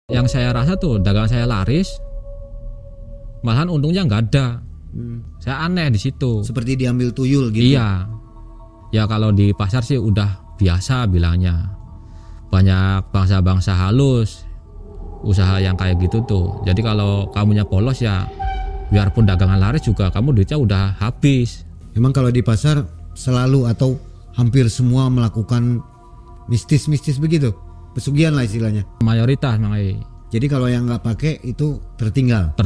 Yang saya rasa tuh dagangan saya laris, malahan untungnya nggak ada. Saya aneh di situ. Seperti diambil tuyul gitu. Iya. Ya kalau di pasar sih udah biasa bilangnya. Banyak bangsa-bangsa halus usaha yang kayak gitu tuh. Jadi kalau kamunya polos ya biarpun dagangan laris juga kamu duitnya udah habis. Memang kalau di pasar selalu atau hampir semua melakukan mistis-mistis begitu, pesugihan lah istilahnya. Mayoritas mangai. Jadi kalau yang nggak pakai itu tertinggal.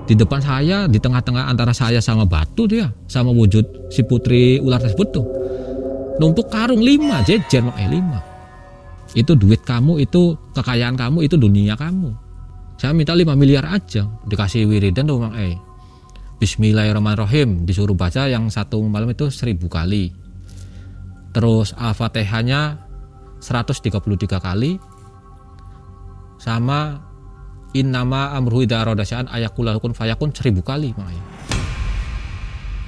Di depan saya, di tengah-tengah antara saya sama batu dia, sama wujud si putri ular tersebut tuh, numpuk karung 5, jejer mangai 5. Itu duit kamu, itu kekayaan kamu, itu dunia kamu. Saya minta 5 miliar aja, dikasih wiridan tuh mangai. Bismillahirrahmanirrahim, disuruh baca yang satu malam itu 1000 kali. Terus Al-Fatihahnya 133 kali. Sama innama amruhu idza arada sya'an ayaqul kun fayakun 1000 kali makanya.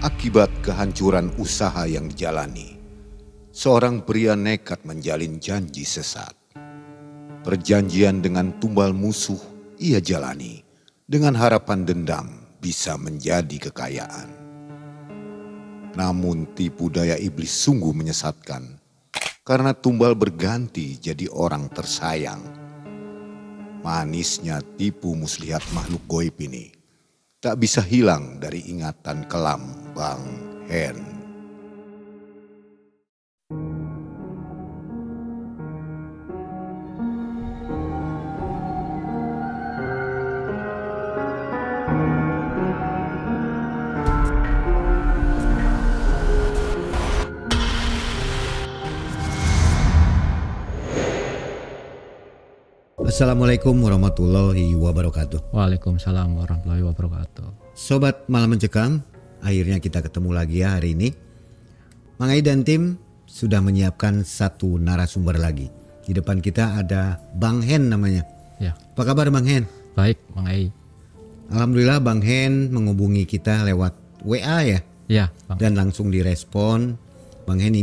Akibat kehancuran usaha yang dijalani, seorang pria nekat menjalin janji sesat. Perjanjian dengan tumbal musuh ia jalani dengan harapan dendam bisa menjadi kekayaan. Namun tipu daya iblis sungguh menyesatkan karena tumbal berganti jadi orang tersayang. Manisnya tipu muslihat makhluk goib ini tak bisa hilang dari ingatan kelam Bang Hen. Assalamualaikum warahmatullahi wabarakatuh. Waalaikumsalam warahmatullahi wabarakatuh. Sobat Malam Mencekam, akhirnya kita ketemu lagi ya hari ini. Mang Ai dan tim sudah menyiapkan satu narasumber lagi. Di depan kita ada Bang Hen namanya. Ya. Apa kabar Bang Hen? Baik, Mang Ai. Alhamdulillah Bang Hen menghubungi kita lewat WA ya. Ya, Bang. Dan langsung direspon. Bang Hen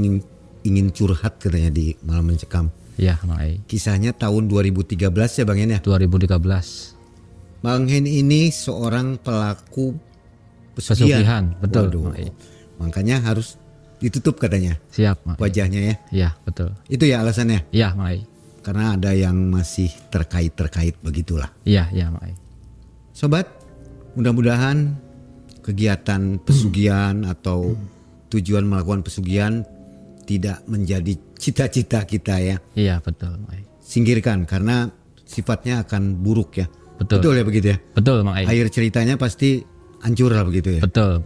ingin curhat katanya di Malam Mencekam. Ya, Mang Ai. Kisahnya tahun 2013 ya Bang Hen ya? 2013. Bang Hen ini seorang pelaku pesugihan. Betul, Waduh. Mang Ai. Makanya harus ditutup katanya. Siap, Mang Ai. Wajahnya ya. Ya, betul. Itu ya alasannya? Ya, Mang Ai. Karena ada yang masih terkait begitulah. Iya, Mang Ai. Sobat, mudah-mudahan kegiatan pesugihan atau tujuan melakukan pesugihan tidak menjadi cita-cita kita ya. Iya, betul, Mang Ai. Singkirkan karena sifatnya akan buruk ya. Betul ya begitu ya. Betul, Mang Ai. Akhir ceritanya pasti hancur lah begitu ya. Betul.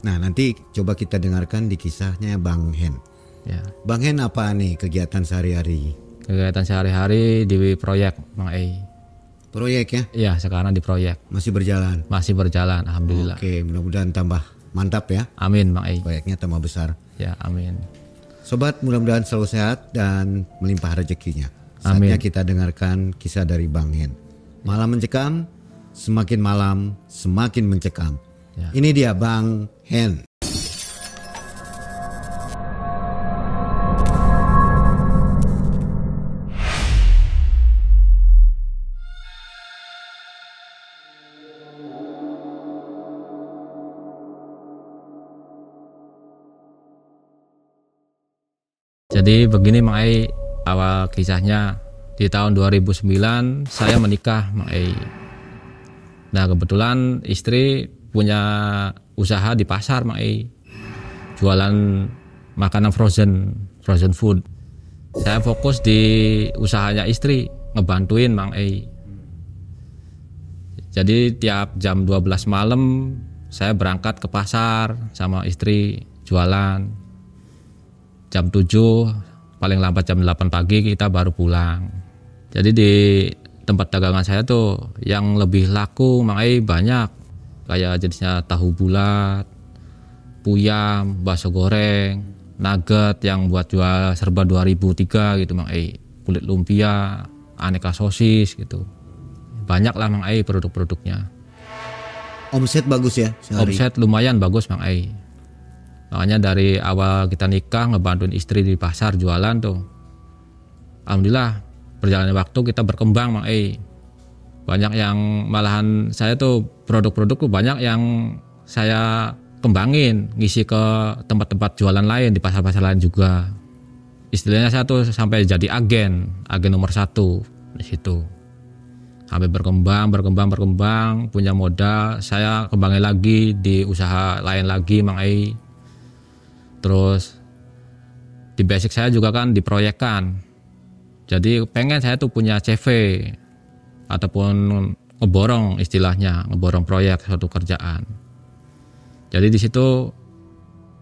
Nah, nanti coba kita dengarkan di kisahnya Bang Hen. Ya. Bang Hen apa nih kegiatan sehari-hari? Kegiatan sehari-hari di proyek, Mang Ai. Proyek ya? Iya, sekarang di proyek. Masih berjalan? Masih berjalan, alhamdulillah. Oke, mudah-mudahan tambah mantap ya. Amin, Mang Ai. Proyeknya tambah besar. Ya, amin. Sobat, mudah-mudahan selalu sehat dan melimpah rezekinya. Saatnya kita dengarkan kisah dari Bang Hen. Malam Mencekam, semakin malam semakin mencekam. Ya. Ini dia Bang Hen. Jadi begini Mang Ai, awal kisahnya di tahun 2009 saya menikah Mang Ai. Nah kebetulan istri punya usaha di pasar Mang Ai, jualan makanan frozen food. Saya fokus di usahanya istri, ngebantuin Mang Ai. Jadi tiap jam 12 malam saya berangkat ke pasar sama istri jualan. Jam 7 paling lambat jam 8 pagi kita baru pulang. Jadi di tempat dagangan saya tuh yang lebih laku Mang Ai banyak. Kayak jenisnya tahu bulat, puyam, bakso goreng, nugget yang buat jual serba 2003 gitu Mang Ai. Kulit lumpia, aneka sosis gitu. Banyak lah Mang Ai produk-produknya. Omset bagus ya sehari? Omset lumayan bagus Mang Ai. Makanya dari awal kita nikah ngebantuin istri di pasar jualan tuh. Alhamdulillah berjalannya waktu kita berkembang Mang banyak yang malahan saya tuh produk-produk tuh banyak yang saya kembangin, ngisi ke tempat-tempat jualan lain di pasar-pasar lain juga. Istilahnya saya tuh sampai jadi agen nomor 1 di situ. Sampai berkembang, punya modal, saya kembangin lagi di usaha lain lagi Mang Terus di basic saya juga kan diproyekkan. Jadi pengen saya tuh punya CV ataupun ngeborong istilahnya, ngeborong proyek suatu kerjaan. Jadi di situ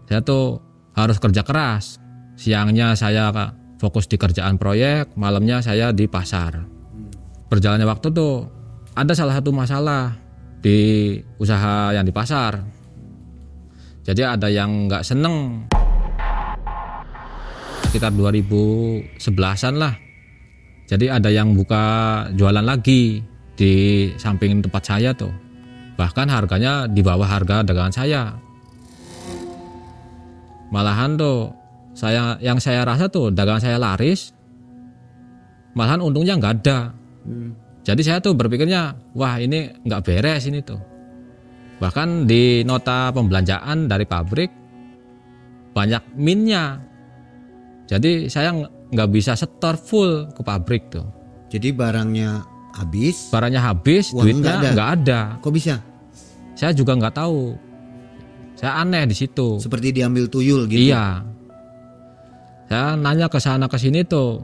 saya tuh harus kerja keras. Siangnya saya fokus di kerjaan proyek, malamnya saya di pasar. Berjalannya waktu tuh ada salah satu masalah di usaha yang di pasar. Jadi ada yang nggak seneng. Sekitar 2011-an lah. Jadi ada yang buka jualan lagi di samping tempat saya tuh. Bahkan harganya di bawah harga dagangan saya. Malahan tuh yang saya rasa tuh dagangan saya laris. Malahan untungnya nggak ada. Jadi saya tuh berpikirnya, wah ini nggak beres ini tuh. Bahkan di nota pembelanjaan dari pabrik banyak minnya. Jadi saya nggak bisa setor full ke pabrik tuh. Jadi barangnya habis, duitnya nggak ada. Kok bisa? Saya juga nggak tahu. Saya aneh di situ. Seperti diambil tuyul gitu. Iya. Saya nanya ke sana ke sini tuh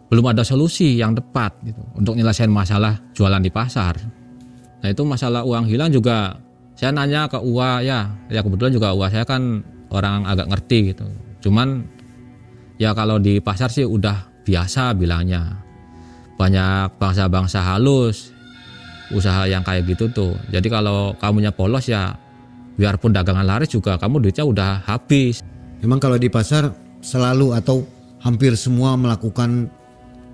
belum ada solusi yang tepat gitu untuk nyelesain masalah jualan di pasar. Nah itu masalah uang hilang juga. Saya nanya ke UA ya kebetulan juga UA saya kan orang agak ngerti gitu. Cuman ya kalau di pasar sih udah biasa bilangnya. Banyak bangsa-bangsa halus usaha yang kayak gitu tuh. Jadi kalau kamunya polos ya biarpun dagangan laris juga kamu duitnya udah habis. Memang kalau di pasar selalu atau hampir semua melakukan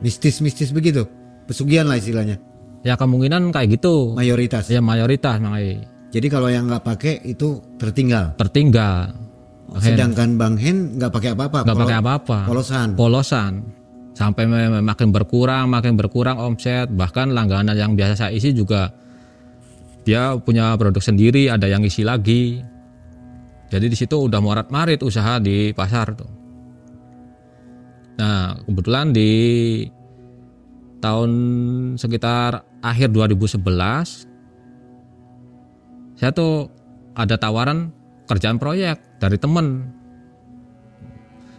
mistis-mistis begitu. Pesugihan lah istilahnya. Ya kemungkinan kayak gitu. Mayoritas. Ya mayoritas Mang Jadi kalau yang nggak pakai itu tertinggal. Sedangkan Bang Hen nggak pakai apa-apa. Nggak pakai apa-apa. Polosan. Sampai makin berkurang omset. Bahkan langganan yang biasa saya isi juga dia punya produk sendiri, ada yang isi lagi. Jadi di situ udah morat-marit usaha di pasar tuh. Nah kebetulan di tahun sekitar akhir 2011 saya tuh ada tawaran kerjaan proyek dari temen.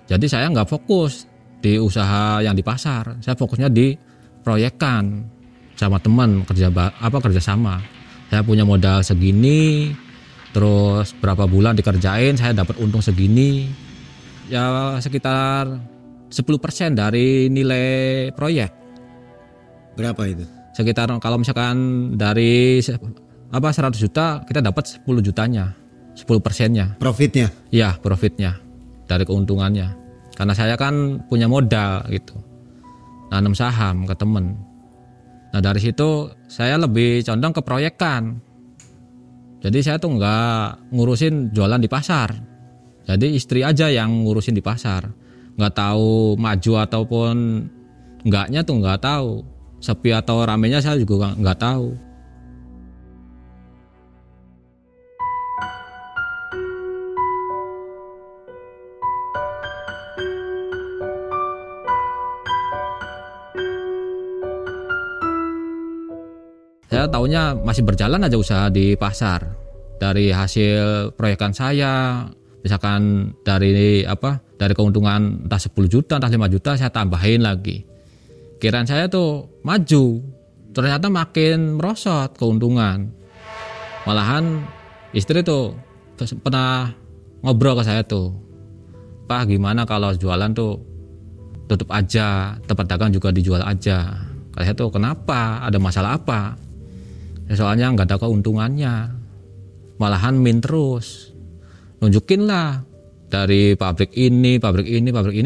Jadi saya nggak fokus di usaha yang di pasar, saya fokusnya di proyekan sama teman kerja sama. Saya punya modal segini, terus berapa bulan dikerjain saya dapat untung segini, ya sekitar 10% dari nilai proyek. Berapa itu? Sekitar kalau misalkan dari 100 juta kita dapat 10 jutanya, 10%-nya. Profitnya? Iya, profitnya dari keuntungannya. Karena saya kan punya modal gitu, nanam saham ke temen. Nah dari situ saya lebih condong ke proyekan. Jadi saya tuh nggak ngurusin jualan di pasar. Jadi istri aja yang ngurusin di pasar. Nggak tahu maju ataupun enggaknya tuh nggak tahu. Sepi atau ramenya saya juga nggak tahu. Saya taunya masih berjalan aja usaha di pasar. Dari hasil proyekan saya, misalkan dari keuntungan entah 10 juta, entah 5 juta saya tambahin lagi. Kiraan saya tuh maju, ternyata makin merosot keuntungan. Malahan istri tuh pernah ngobrol ke saya tuh, "Pak, gimana kalau jualan tuh tutup aja, tempat dagang juga dijual aja." Kata saya tuh, "Kenapa? Ada masalah apa?" Ya, soalnya nggak ada keuntungannya, malahan min terus. Nunjukin lah dari pabrik ini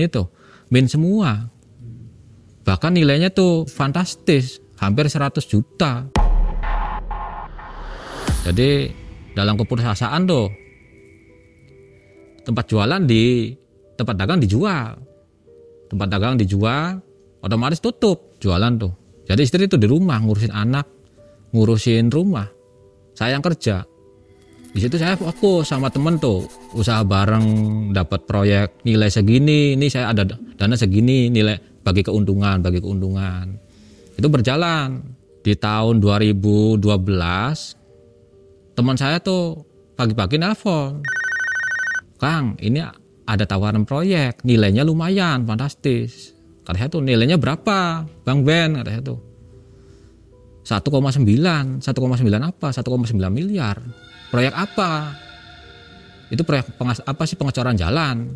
tuh min semua. Bahkan nilainya tuh fantastis, hampir 100 juta. Jadi dalam keputusasaan tuh tempat dagang dijual, otomatis tutup. jualan tuh. Jadi istri tuh di rumah ngurusin anak, ngurusin rumah. Saya yang kerja. Di situ saya fokus sama temen tuh, usaha bareng, dapat proyek nilai segini, ini saya ada dana segini, nilai bagi keuntungan. Itu berjalan. Di tahun 2012 teman saya tuh pagi-pagi nelpon, "Kang, ini ada tawaran proyek, nilainya lumayan, fantastis." Kata saya tuh, "Nilainya berapa, Bang Ben?" Kata saya tuh. 1,9 apa? 1,9 miliar. Proyek apa? Itu proyek pengecoran jalan.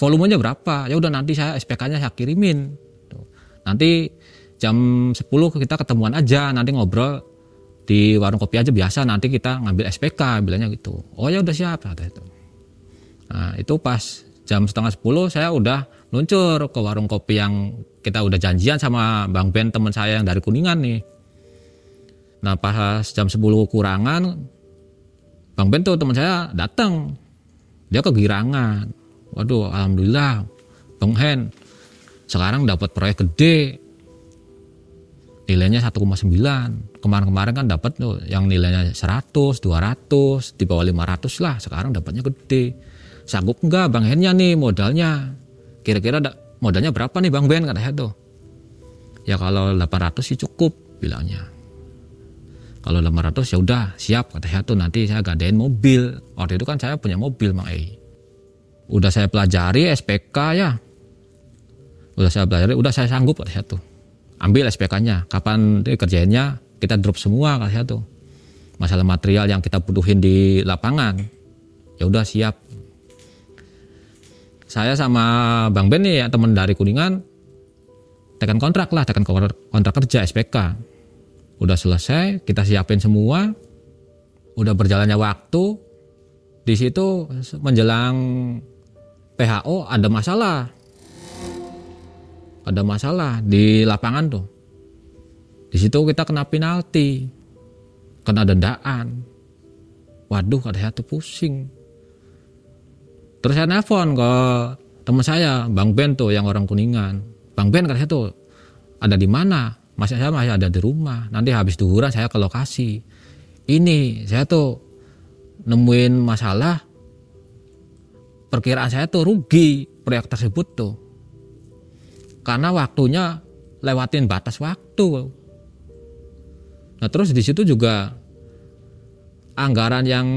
Volumenya berapa? Ya udah nanti saya SPK-nya saya kirimin. Tuh. Nanti jam 10 kita ketemuan aja, nanti ngobrol di warung kopi aja biasa, nanti kita ngambil SPK, bilangnya gitu. Oh ya udah siap, kata itu. Nah, itu pas jam setengah 10 saya udah luncur ke warung kopi yang kita udah janjian sama Bang Ben, teman saya yang dari Kuningan nih. Nah, pas jam 10 kurangan Bang Ben tuh teman saya datang. Dia kegirangan. Waduh, alhamdulillah Bang Hen sekarang dapat proyek gede. Nilainya 1,9. Kemarin-kemarin kan dapat tuh yang nilainya 100, 200, di bawah 500 lah. Sekarang dapatnya gede. Sanggup enggak Bang Hennya nih modalnya? Kira-kira modalnya berapa nih Bang Ben, kata saya tuh. Ya kalau 800 sih cukup, bilangnya. Kalau 500 ya udah siap, kata saya tuh, nanti saya gandain mobil. Waktu itu kan saya punya mobil Mang Ei. Udah saya pelajari SPK ya. Udah saya sanggup, kata saya tuh. Ambil SPK-nya, kapan kerjainnya kita drop semua, kata saya tuh. Masalah material yang kita butuhin di lapangan. Ya udah siap. Saya sama Bang Ben nih ya, teman dari Kuningan, tekan kontrak kerja SPK. Udah selesai, kita siapin semua. Udah berjalannya waktu. Di situ menjelang PHO ada masalah. Ada masalah di lapangan tuh. Di situ kita kena penalti. Kena dendaan. Waduh, kata saya tuh pusing. Terus saya nelpon ke teman saya, Bang Ben tuh yang orang Kuningan. Bang Ben, kata saya tuh, ada di mana? Saya masih ada di rumah. Nanti habis duhuran saya ke lokasi. Ini saya tuh nemuin masalah. Perkiraan saya tuh rugi proyek tersebut tuh. Karena waktunya lewatin batas waktu. Nah terus di situ juga anggaran yang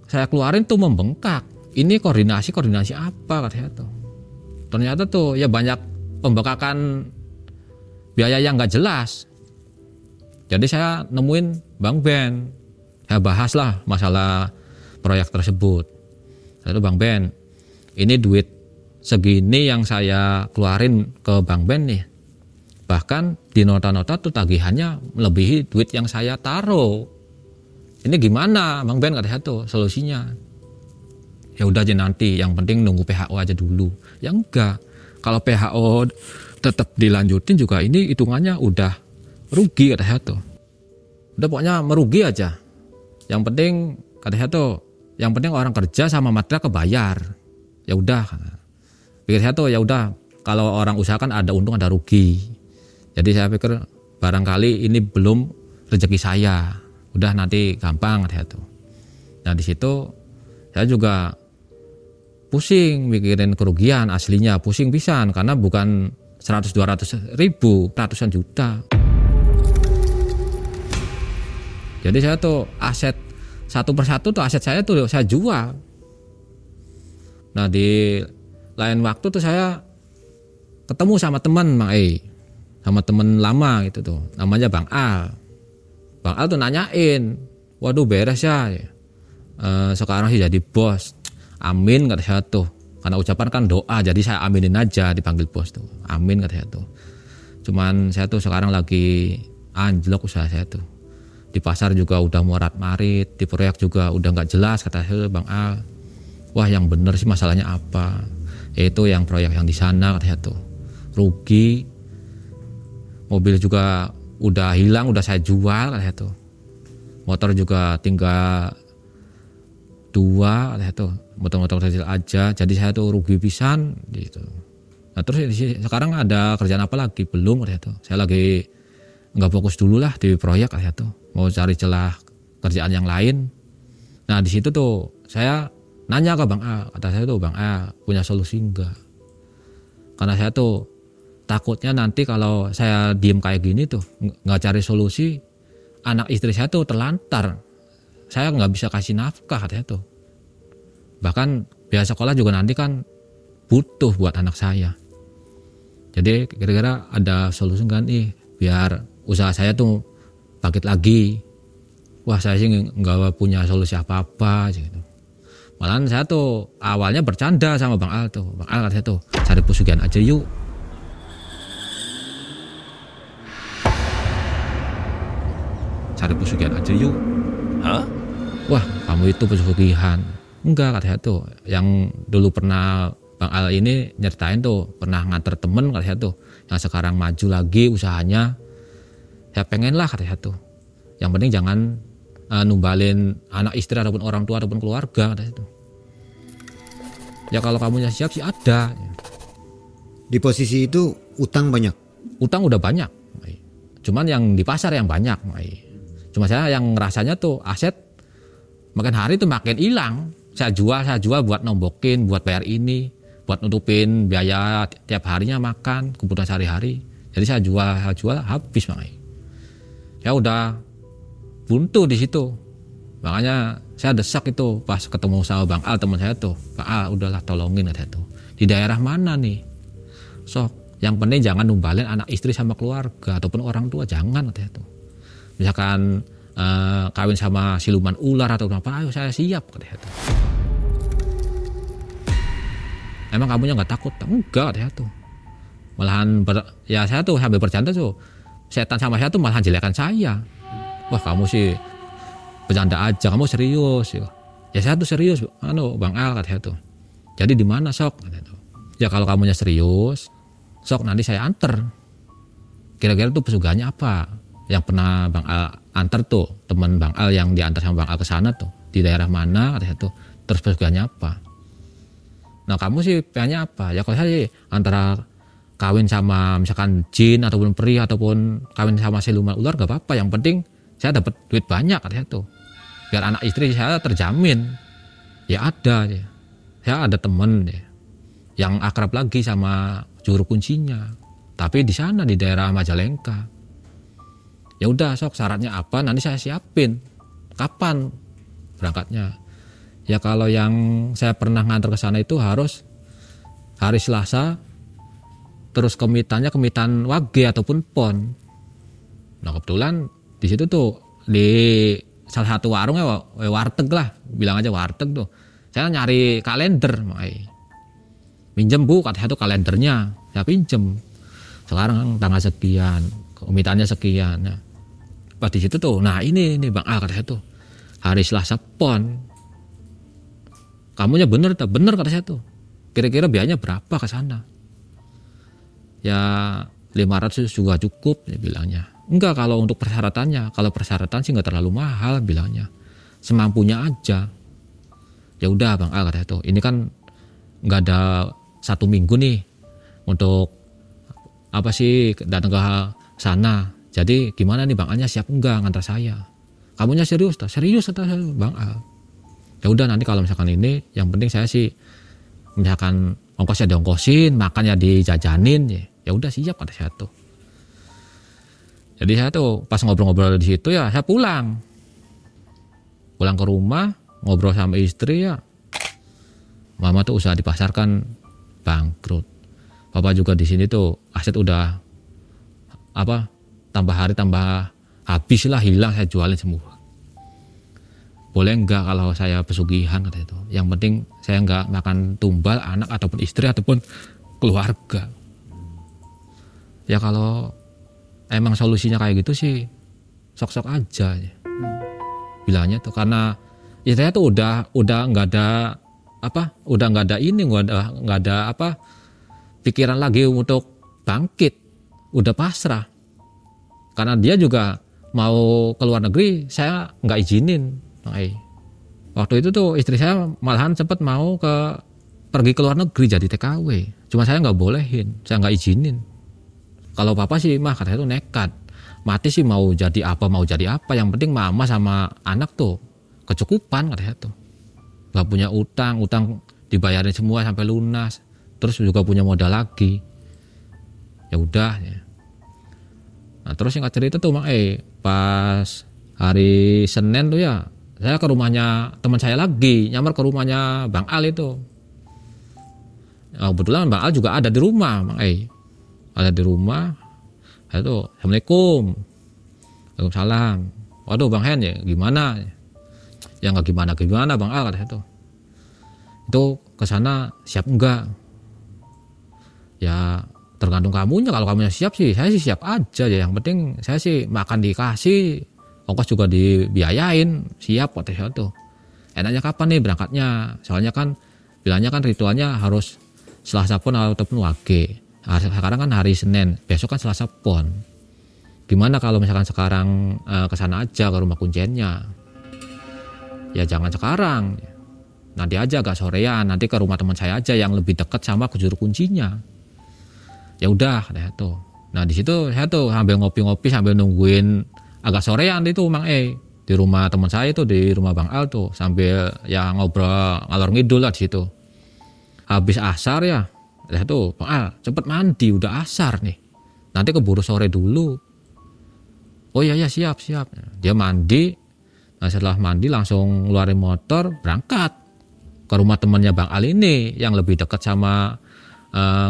saya keluarin tuh membengkak. Ini koordinasi apa, kata saya tuh. Ternyata tuh ya banyak pembengkakan biaya yang nggak jelas. Jadi saya nemuin Bang Ben, saya bahas lah masalah proyek tersebut. Lalu Bang Ben, ini duit segini yang saya keluarin ke Bang Ben nih. Bahkan di nota-nota tuh tagihannya melebihi duit yang saya taruh. Ini gimana Bang Ben, kata saya tuh solusinya. Ya udah aja nanti, yang penting nunggu PHO aja dulu. Ya enggak, kalau PHO tetap dilanjutin juga ini hitungannya udah rugi, kata saya tuh. Udah pokoknya merugi aja. Yang penting, kata saya tuh, yang penting orang kerja sama material kebayar. Ya udah. Pikir saya tuh ya udah, kalau orang usaha kan ada untung ada rugi. Jadi saya pikir barangkali ini belum rezeki saya. Udah nanti gampang, kata saya tuh. Nah di situ saya juga pusing mikirin kerugian aslinya, pusing pisan karena bukan 100-200 ribu, ratusan juta. Jadi saya tuh aset satu persatu tuh aset saya tuh saya jual. Nah di lain waktu tuh saya ketemu sama teman Mang Ei, sama teman lama gitu tuh, namanya Bang Al. Bang Al tuh nanyain, waduh beres ya, sekarang sih jadi bos. Amin, kata saya tuh. Karena ucapan kan doa, jadi saya aminin aja dipanggil bos tuh. Amin, kata saya tuh. Cuman saya tuh sekarang lagi anjlok usaha saya tuh. Di pasar juga udah morat-marit, di proyek juga udah nggak jelas, kata saya Bang Al. Wah yang bener sih masalahnya apa? Yaitu yang proyek yang di sana, kata saya tuh. Rugi, mobil juga udah hilang, udah saya jual, kata saya tuh. Motor juga tinggal 2, kata saya tuh. Motor-motor kecil aja, jadi saya tuh rugi pisan gitu. Nah terus sekarang ada kerjaan apa lagi? Belum katanya tuh. Saya lagi nggak fokus dulu lah di proyek katanya tuh. Mau cari celah kerjaan yang lain. Nah di situ tuh saya nanya ke Bang A. Kata saya tuh, Bang A punya solusi enggak? Karena saya tuh takutnya nanti kalau saya diem kayak gini tuh nggak cari solusi, anak istri saya tuh terlantar. Saya nggak bisa kasih nafkah katanya tuh. Bahkan biaya sekolah juga nanti kan butuh buat anak saya. Jadi kira-kira ada solusi kan biar usaha saya tuh bangkit lagi. Wah saya sih nggak punya solusi apa-apa gitu. Malahan saya tuh awalnya bercanda sama Bang Al tuh. Bang Al katanya tuh cari pesugihan aja yuk. Cari pesugihan aja yuk. Hah? Wah kamu itu pesugihan. Enggak katanya tuh. Yang dulu pernah Bang Al ini nyeritain tuh pernah nganter temen katanya tuh. Yang sekarang maju lagi usahanya. Ya pengen lah katanya tuh. Yang penting jangan numbalin anak istri ataupun orang tua ataupun keluarga katanya tuh. Ya kalau kamunya siap sih ada. Di posisi itu utang banyak. Utang udah banyak. Cuman yang di pasar yang banyak. Cuma saya yang ngerasanya tuh aset makin hari tuh makin hilang. Saya jual buat nombokin, buat bayar ini, buat nutupin biaya tiap harinya makan, kebutuhan sehari-hari. Jadi saya jual habis makanya. Ya udah buntu di situ. Makanya saya desak itu pas ketemu sama Bang Al teman saya tuh. Bang Al udahlah tolongin katanya tuh. Di daerah mana nih? Sok, yang penting jangan numbalin anak istri sama keluarga ataupun orang tua, jangan katanya tuh. Misalkan kawin sama siluman ular atau apa, ayo saya siap katanya tuh. Emang kamunya nggak takut? Enggak katanya tuh. Malahan ya saya tuh sambil bercanda tuh, setan sama saya tuh malahan jelekan saya. Wah kamu sih bercanda aja, kamu serius ya saya tuh serius Bang Al katanya tuh. Jadi di mana sok katanya tuh. Ya kalau kamunya serius sok nanti saya anter. Kira-kira tuh pesugihannya apa yang pernah Bang Al antar tuh, teman Bang Al yang diantar sama Bang Al ke sana tuh, di daerah mana katanya tuh, terus pesugihannya apa. Nah kamu sih pengennya apa? Ya kalau saya sih antara kawin sama misalkan jin ataupun peri ataupun kawin sama siluman ular gak apa-apa, yang penting saya dapat duit banyak katanya tuh, biar anak istri saya terjamin. Ya ada ya, saya ada temen ya yang akrab lagi sama juru kuncinya, tapi di sana di daerah Majalengka. Ya udah sok syaratnya apa nanti saya siapin. Kapan berangkatnya? Ya kalau yang saya pernah ngantar ke sana itu harus hari Selasa, terus kemitannya kemitan Wage ataupun Pon. Nah kebetulan di situ tuh di salah satu warungnya warteg lah, bilang aja warteg tuh. Saya nyari kalender, pinjem bu katanya tuh kalendernya, saya pinjem. Sekarang tanggal sekian, kemitannya sekian. Nah, pas di situ tuh, nah ini Bang Al katanya tuh hari Selasa Pon. Kamunya bener katanya tuh. Kira-kira biayanya berapa ke sana? Ya 500 juga cukup ya bilangnya. Enggak kalau untuk persyaratannya. Kalau persyaratan sih enggak terlalu mahal bilangnya. Semampunya aja. Ya udah Bang Al katanya tuh. Ini kan enggak ada 1 minggu nih untuk apa sih datang ke sana. Jadi gimana nih Bang Alnya siap enggak ngantar saya? Kamunya serius tak? Serius kata saya Bang Al. Ya udah nanti kalau misalkan ini yang penting saya sih misalkan ongkosnya diongkosin, makannya dijajanin ya udah siap kata saya tuh. Jadi saya tuh pas ngobrol-ngobrol di situ ya saya pulang ke rumah ngobrol sama istri ya. Mama tuh usaha dipasarkan bangkrut. Papa juga di sini tuh aset udah apa tambah hari tambah habis lah, hilang, saya jualin semua. Boleh enggak kalau saya pesugihan katanya itu. Yang penting saya enggak makan tumbal anak ataupun istri ataupun keluarga. Ya kalau emang solusinya kayak gitu sih sok-sok aja ya. Bilangnya tuh karena ya saya tuh udah enggak ada apa, udah enggak ada ini, enggak ada apa pikiran lagi untuk bangkit. Udah pasrah. Karena dia juga mau ke luar negeri, saya enggak izinin. Waktu itu tuh istri saya malahan sempat mau ke pergi ke luar negeri jadi TKW. Cuma saya nggak bolehin, saya nggak izinin. Kalau papa sih mah katanya tuh nekat. Mati sih mau jadi apa, yang penting mama sama anak tuh kecukupan katanya tuh. Gak punya utang dibayarin semua sampai lunas. Terus juga punya modal lagi. Ya udah ya. Nah terus singkat cerita tuh Mang pas hari Senin tuh ya, saya ke rumahnya teman saya lagi, nyamar ke rumahnya Bang Al itu. Nah, kebetulan Bang Al juga ada di rumah Mang ada di rumah. Saya tuh Assalamualaikum. Waalaikumsalam. Waduh Bang Hen ya gimana? Ya nggak gimana Bang Al kata itu. Itu kesana siap enggak? Ya tergantung kamunya, kalau kamunya siap sih saya sih siap aja ya, yang penting saya sih makan dikasih, ongkos juga dibiayain, siap kata saya tuh. Enaknya kapan nih berangkatnya, soalnya kan bilangnya kan ritualnya harus Selasa Pon ataupun Wage. Sekarang kan hari Senin, besok kan Selasa Pon. Gimana kalau misalkan sekarang kesana aja ke rumah kunciannya? Ya jangan sekarang, nanti aja agak sorean, nanti ke rumah teman saya aja yang lebih dekat sama juru kuncinya. Ya udah deh tuh. Nah di situ saya tuh sambil ngopi-ngopi sambil nungguin agak sorean itu Mang di rumah teman saya itu, di rumah Bang Al tuh, sambil ya ngobrol ngalor ngidul lah di situ. Habis asar ya, tuh Bang Al cepet mandi udah asar nih. Nanti keburu sore dulu. Oh iya ya siap. Dia mandi. Nah setelah mandi langsung ngeluarin motor berangkat ke rumah temannya Bang Al ini yang lebih dekat sama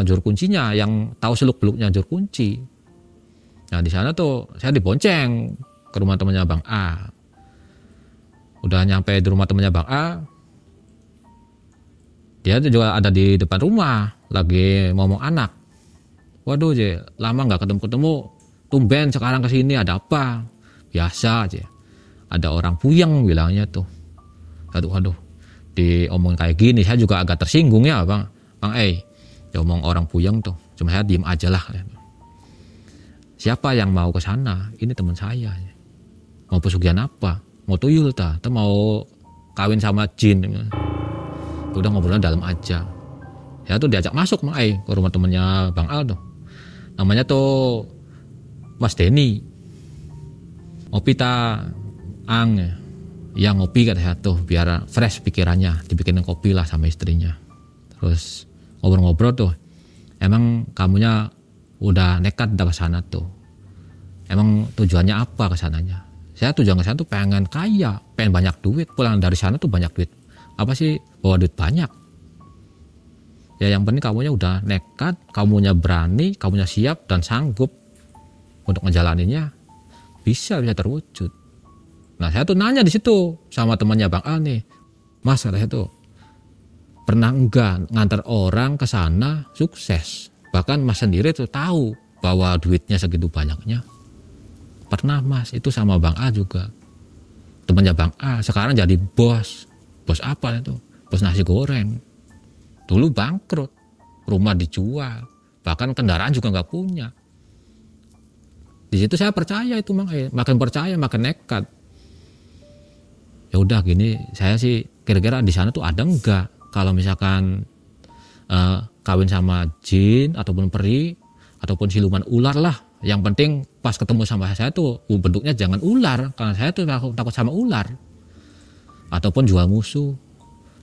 juru kuncinya, yang tahu seluk beluknya juru kunci. Nah di sana tuh saya dibonceng ke rumah temannya Bang A. Udah nyampe di rumah temannya Bang A, dia tuh juga ada di depan rumah lagi ngomong anak. Waduh lama nggak ketemu, tumben sekarang kesini ada apa? Biasa aja, ada orang puyeng bilangnya tuh. Aduh diomong kayak gini saya juga agak tersinggung ya Bang dia omong orang puyeng tuh, cuma saya diem aja lah. Siapa yang mau ke sana? Ini teman saya. Mau pesugihan apa? Mau tuyul atau mau kawin sama jin? Udah ngobrolnya dalam aja. Saya tuh diajak masuk ke rumah temannya Bang Al tuh. Namanya tuh Mas Denny. Ngopi ang ya ngopi kata saya tuh biar fresh pikirannya, dibikinin kopi lah sama istrinya. Terus ngobrol-ngobrol tuh, emang kamunya udah nekat ke sana tuh. Emang tujuannya apa ke sananya? Saya tujuan ke sana tuh pengen kaya, pengen banyak duit, pulang dari sana tuh banyak duit. Apa sih bawa duit banyak? Ya yang penting kamunya udah nekat, kamunya berani, kamunya siap dan sanggup untuk ngejalaninnya, bisa terwujud. Nah saya tuh nanya di situ sama temannya Bang Al nih, Mas kata saya tuh, pernah enggak ngantar orang ke sana sukses? Bahkan Mas sendiri tuh tahu bahwa duitnya segitu banyaknya. Pernah Mas, itu sama Bang A juga. Temannya Bang A sekarang jadi bos. Bos apa itu? Bos nasi goreng. Dulu bangkrut, rumah dijual, bahkan kendaraan juga nggak punya. Di situ saya percaya itu makin percaya makin nekat. Ya udah gini, saya sih kira-kira di sana tuh ada enggak? Kalau misalkan kawin sama jin ataupun peri ataupun siluman ular lah, yang penting pas ketemu sama saya tuh bentuknya jangan ular, karena saya tuh takut sama ular. Ataupun jual musuh.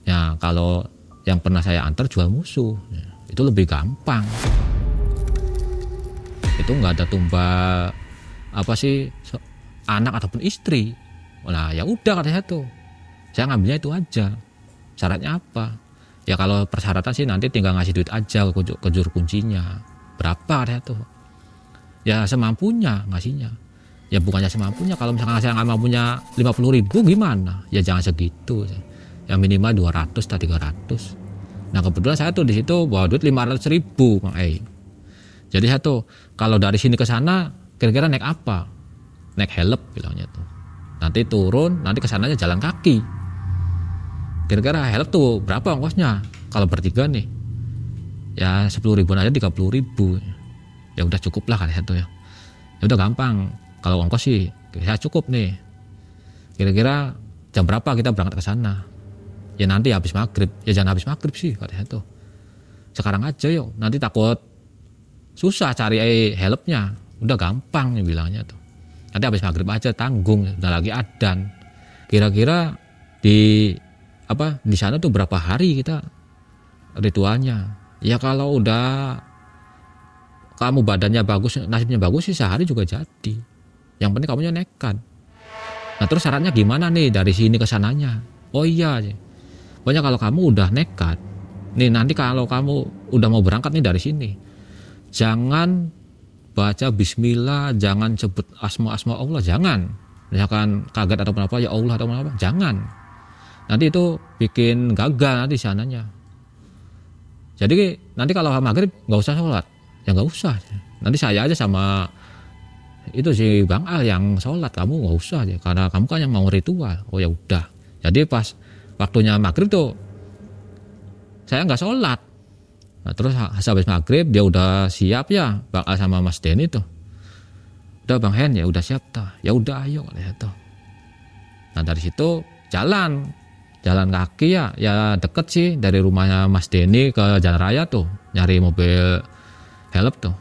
Ya kalau yang pernah saya antar jual musuh, ya, itu lebih gampang. Itu nggak ada tumbal apa sih anak ataupun istri. Nah ya udah kata saya tuh, saya ngambilnya itu aja. Syaratnya apa? Ya kalau persyaratan sih nanti tinggal ngasih duit aja ke juru kuncinya. Berapa katanya tuh? Ya semampunya ngasihnya. Ya bukannya semampunya, kalau misalkan saya nggak mampunya 50.000 gimana? Ya jangan segitu. Ya minimal 200 atau 300. Nah kebetulan saya tuh di situ bawa duit 500.000 Bang Jadi saya tuh kalau dari sini ke sana kira-kira naik apa? Naik helep bilangnya tuh. Nanti turun, nanti kesananya jalan kaki. Kira-kira help tuh berapa ongkosnya? Kalau bertiga nih, ya 10.000 aja 30.000. Ya udah cukup lah kan itu ya. Ya udah gampang. Kalau ongkos sih saya cukup nih. Kira-kira jam berapa kita berangkat ke sana? Ya nanti habis maghrib. Ya jangan habis maghrib sih katanya tuh. Sekarang aja yuk, nanti takut susah cari helpnya. Udah gampang ya bilangnya tuh. Nanti habis maghrib aja tanggung, udah lagi adzan. Kira-kira di sana tuh berapa hari kita ritualnya? Ya kalau udah kamu badannya bagus, nasibnya bagus sih sehari juga jadi. Yang penting kamunya nekat. Nah terus syaratnya gimana nih dari sini ke sananya? Oh iya, pokoknya kalau kamu udah nekat, nih nanti kalau kamu udah mau berangkat nih dari sini, jangan baca bismillah, jangan sebut asma Allah, jangan. Misalkan kaget atau apa, ya Allah atau apa, jangan. Nanti itu bikin gagal nanti sananya. Jadi nanti kalau maghrib nggak usah sholat, ya nggak usah. Nanti saya aja sama itu si Bang Al yang sholat, kamu nggak usah aja, karena kamu kan yang mau ritual. Oh ya udah. Jadi pas waktunya maghrib tuh saya nggak sholat. Nah, terus habis maghrib dia udah siap ya Bang Al sama Mas Denny tuh. Udah Bang Hen ya udah siap tuh. Ya udah ayo lihat tuh. Nah dari situ jalan kaki ya deket sih dari rumahnya Mas Denny ke Jalan Raya tuh, nyari mobil help tuh.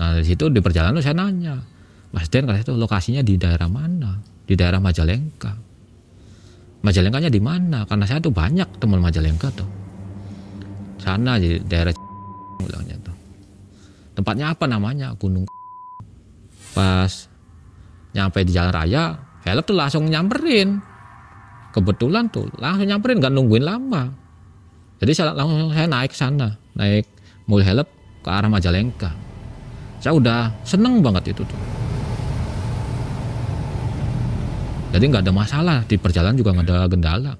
Nah dari situ di perjalanan saya nanya, Mas Den katanya tuh lokasinya di daerah mana? Di daerah Majalengka. Majalengkanya di mana? Karena saya tuh banyak teman Majalengka tuh. Sana di daerah bilangnya tuh. Tempatnya apa namanya? Gunung. Pas nyampe di Jalan Raya, help tuh langsung nyamperin. Kebetulan tuh langsung nyamperin, nggak nungguin lama. Jadi langsung saya naik ke sana, naik mobil help ke arah Majalengka. Saya udah seneng banget itu tuh. Jadi nggak ada masalah, di perjalanan juga nggak ada kendala.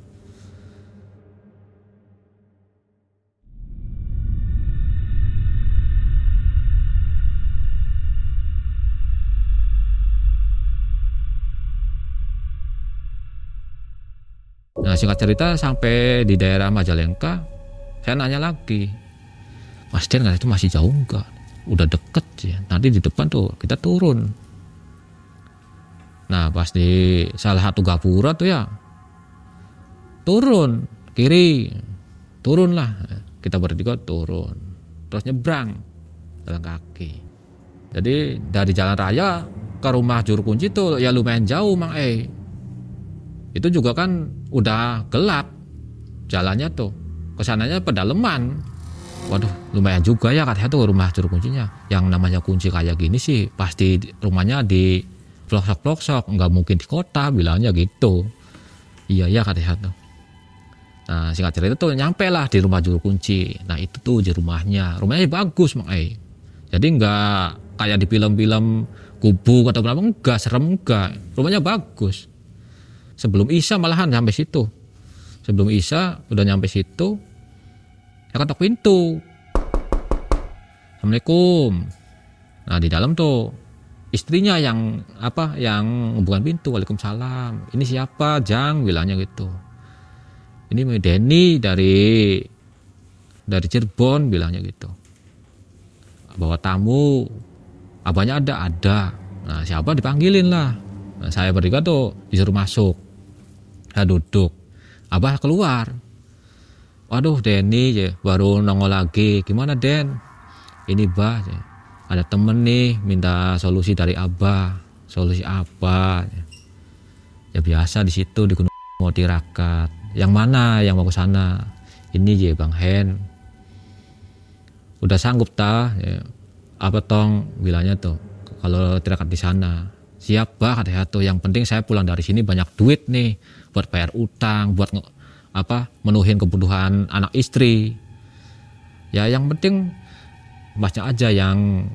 Nah singkat cerita sampai di daerah Majalengka, saya nanya lagi, Mas Den itu masih jauh nggak? Udah deket ya, nanti di depan tuh kita turun. Nah pas di salah satu gapura tuh ya, turun kiri, turun lah, kita bertiga turun, terus nyebrang jalan kaki. Jadi dari Jalan Raya ke rumah juru kunci tuh ya lumayan jauh Mang Itu juga kan udah gelap jalannya tuh, kesananya pedalaman. Waduh lumayan juga ya katanya tuh rumah juru kuncinya. Yang namanya kunci kayak gini sih pasti rumahnya di pelosok-pelosok, nggak mungkin di kota, bilangnya gitu. Iya ya katanya tuh. Nah singkat cerita tuh nyampe lah di rumah juru kunci. Nah itu tuh di rumahnya bagus Mang Jadi nggak kayak di film-film gubuk atau apa, enggak serem, enggak, rumahnya bagus. Sebelum Isya malahan sampai situ. Sebelum Isya udah nyampe situ, ya ketok pintu. Assalamualaikum. Nah di dalam tuh istrinya yang bukan pintu. Waalaikumsalam. Ini siapa Jang, bilangnya gitu. Ini Denny dari Cirebon, bilangnya gitu. Bawa tamu. Abahnya ada. Nah siapa dipanggilin lah. Nah, saya bertiga tuh disuruh masuk. Saya duduk. Abah keluar. Waduh Denny ya, baru nongol lagi. Gimana Den? Ini Bah ya, ada temen nih minta solusi dari Abah. Solusi apa? Ya biasa di situ di Gunung mau tirakat. Yang mana yang mau ke sana? Ini ya Bang Hen. Udah sanggup tah? Ya. Apa tong bilangnya tuh kalau tirakat di sana. Siap Bah katanya tuh. Yang penting saya pulang dari sini banyak duit nih buat bayar utang, buat menuhin kebutuhan anak istri. Ya yang penting Masnya aja yang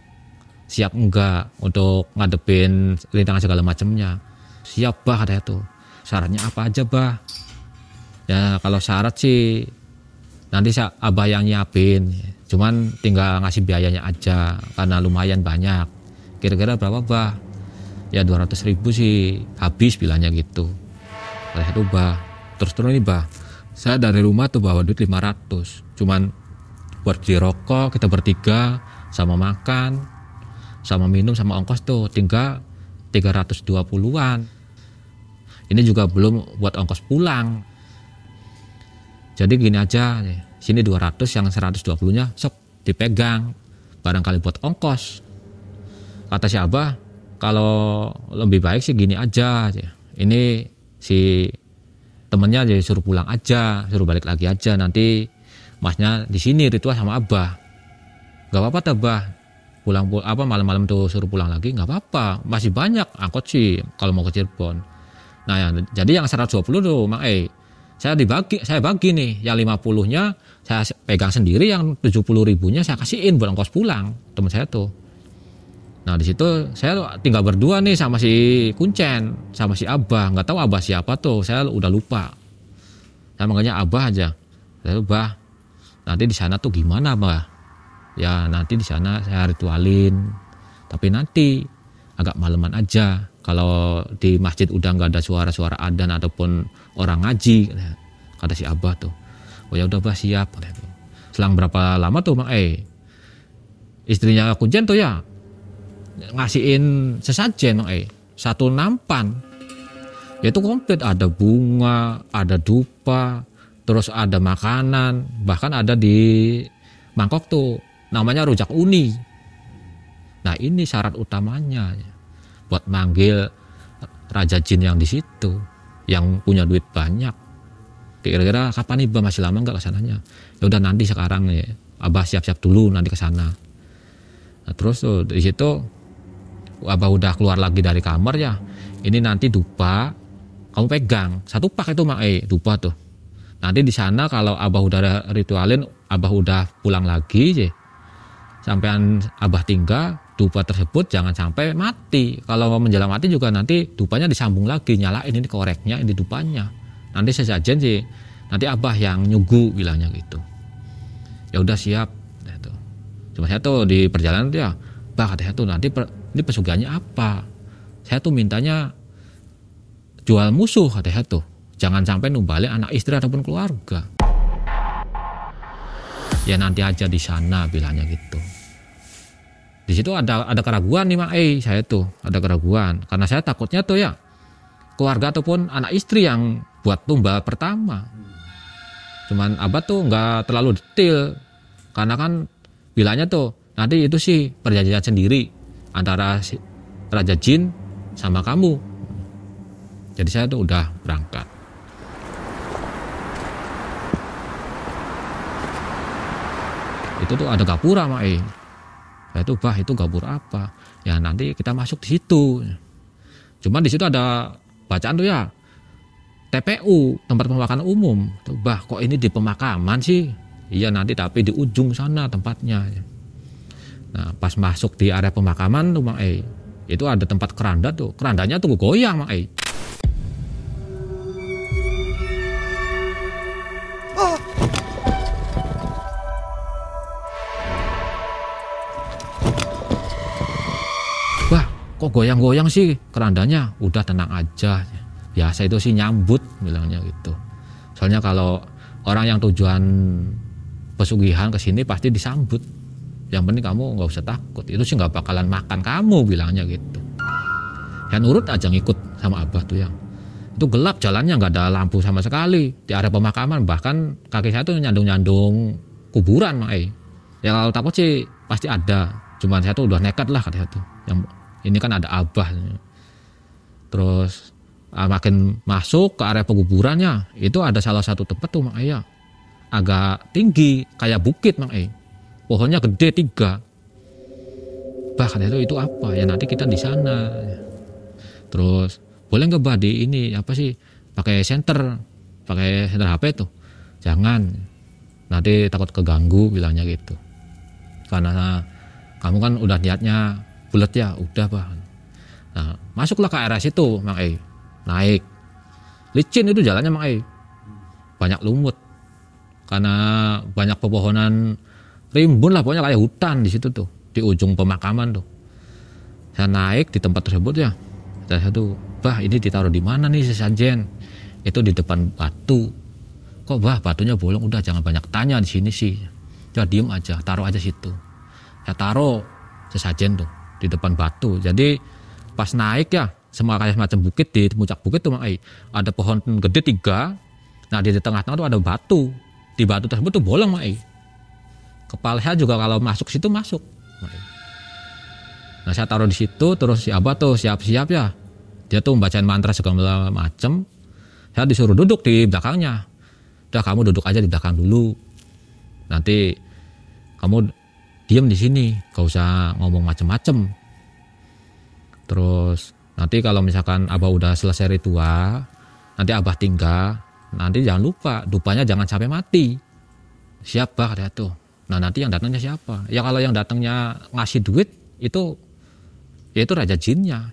siap enggak untuk ngadepin rintangan segala macamnya. Siap Bah katanya tuh. Syaratnya apa aja Bah? Ya kalau syarat sih nanti Abah yang nyiapin. Cuman tinggal ngasih biayanya aja karena lumayan banyak. Kira-kira berapa Bah? Ya 200.000 sih habis bilangnya gitu. Oleh itu Bah, terus ini Bah, saya dari rumah tuh bawa duit 500. Cuman buat beli rokok kita bertiga, sama makan, sama minum, sama ongkos tuh tinggal 320-an. Ini juga belum buat ongkos pulang. Jadi gini aja, sini 200, yang 120-nya sok dipegang, barangkali buat ongkos. Kata si Abah, kalau lebih baik sih gini aja, ini si temennya jadi suruh pulang aja, suruh balik lagi aja, nanti masnya di sini ritual sama Abah. Gak apa-apa tuh Abah, malam-malam tuh suruh pulang lagi, gak apa-apa, masih banyak angkot sih kalau mau ke Cirebon. Nah ya, jadi yang 120 tuh Mang saya bagi nih, yang 50-nya saya pegang sendiri, yang 70.000-nya saya kasihin buat ongkos pulang teman saya tuh. Nah di situ saya tinggal berdua nih sama si Kuncen, sama si Abah, nggak tahu Abah siapa tuh, saya udah lupa. Saya manggilnya Abah aja. Saya Abah, nanti di sana tuh gimana Abah? Ya nanti di sana saya ritualin, tapi nanti agak malaman aja. Kalau di masjid udah nggak ada suara-suara adzan ataupun orang ngaji, kata si Abah tuh. Oh ya udah Abah siap. Selang berapa lama tuh Mang istrinya Kuncen tuh ya ngasihin sesajen Mang satu nampan. Itu komplit, ada bunga, ada dupa, terus ada makanan, bahkan ada di mangkok tuh namanya rujak uni. Nah ini syarat utamanya buat manggil raja jin yang di situ, yang punya duit banyak. Kira-kira kapan nih Abah, masih lama nggak kesananya? Ya udah nanti sekarang nih Abah siap-siap dulu nanti kesana. Nah, terus tuh di situ Abah udah keluar lagi dari kamar ya. Ini nanti dupa kamu pegang, satu pak itu Mang dupa tuh. Nanti di sana kalau Abah udah ritualin, Abah udah pulang lagi sampean Abah tinggal, dupa tersebut jangan sampai mati. Kalau mau menjelang mati juga nanti dupanya disambung lagi, nyalain ini koreknya, ini dupanya. Nanti sesajen sih, nanti Abah yang nyugu bilangnya gitu. Ya udah siap. Gitu. Cuma saya tuh di perjalanan tuh ya, Bah katanya tuh nanti ini pesugihannya apa? Saya tuh mintanya jual musuh katanya tuh. Jangan sampai numbalin anak istri ataupun keluarga. Ya nanti aja di sana bilangnya gitu. Di situ ada keraguan nih Mang saya tuh ada keraguan karena saya takutnya tuh ya keluarga ataupun anak istri yang buat tumbal pertama. Cuman Abah tuh nggak terlalu detail karena kan bilangnya tuh nanti itu sih perjanjian sendiri antara raja jin sama kamu. Jadi saya tuh udah berangkat. Itu tuh ada gapura Mang saya tuh Bah itu gapura apa? Ya nanti kita masuk di situ. Cuman di situ ada bacaan tuh ya TPU, tempat pemakaman umum. Tuh Bah kok ini di pemakaman sih? Iya nanti tapi di ujung sana tempatnya. Nah pas masuk di area pemakaman tuh Mang itu ada tempat keranda tuh. Kerandanya tuh goyang Mang kok goyang-goyang sih kerandanya? Udah tenang aja, biasa itu sih nyambut bilangnya gitu. Soalnya kalau orang yang tujuan pesugihan ke sini pasti disambut. Yang penting kamu nggak usah takut, itu sih nggak bakalan makan kamu bilangnya gitu. Ya nurut aja ngikut sama Abah tuh yang. Itu gelap jalannya, nggak ada lampu sama sekali di area pemakaman, bahkan kaki saya tuh nyandung-nyandung kuburan Mang Ya kalau takut sih pasti ada, cuman saya tuh udah nekat lah katanya tuh. Yang ini kan ada Abah. Terus makin masuk ke area penguburannya, itu ada salah satu tempat tuh Mang agak tinggi kayak bukit Mang pohonnya gede 3. Bahkan itu apa ya, nanti kita di sana. Terus boleh nggak Bah di ini apa sih pakai senter HP tuh? Jangan, nanti takut keganggu bilangnya gitu. Karena kamu kan udah niatnya bulat ya, udah Bah. Nah, masuklah ke area situ Mang naik. Licin itu jalannya Mang banyak lumut. Karena banyak pepohonan rimbun lah, pokoknya kayak hutan di situ tuh, di ujung pemakaman tuh. Saya naik di tempat tersebut ya. Saya tuh, Bah ini ditaruh di mana nih sesajen? Itu di depan batu. Kok Bah batunya bolong? Udah jangan banyak tanya di sini sih. Jangan diem aja, taruh aja situ. Saya taruh sesajen tuh di depan batu. Jadi pas naik ya, kayak semacam bukit, di puncak bukit tuh Mang ada pohon gede 3. Nah di tengah-tengah tuh ada batu. di batu tersebut tuh bolong, Mak. Kepala saya juga kalau masuk situ masuk. Nah, saya taruh di situ, terus si Abah tuh siap-siap ya. Dia tuh membacain mantra segala macem. Saya disuruh duduk di belakangnya. Udah, kamu duduk aja di belakang dulu. Nanti kamu diem di sini, gak usah ngomong macem-macem. Terus nanti kalau misalkan Abah udah selesai ritual, nanti Abah tinggal. Nanti jangan lupa, dupanya jangan sampai mati. Siap, Bah, katanya tuh. Nah, nanti yang datangnya siapa? Ya kalau yang datangnya ngasih duit itu, ya itu raja jinnya.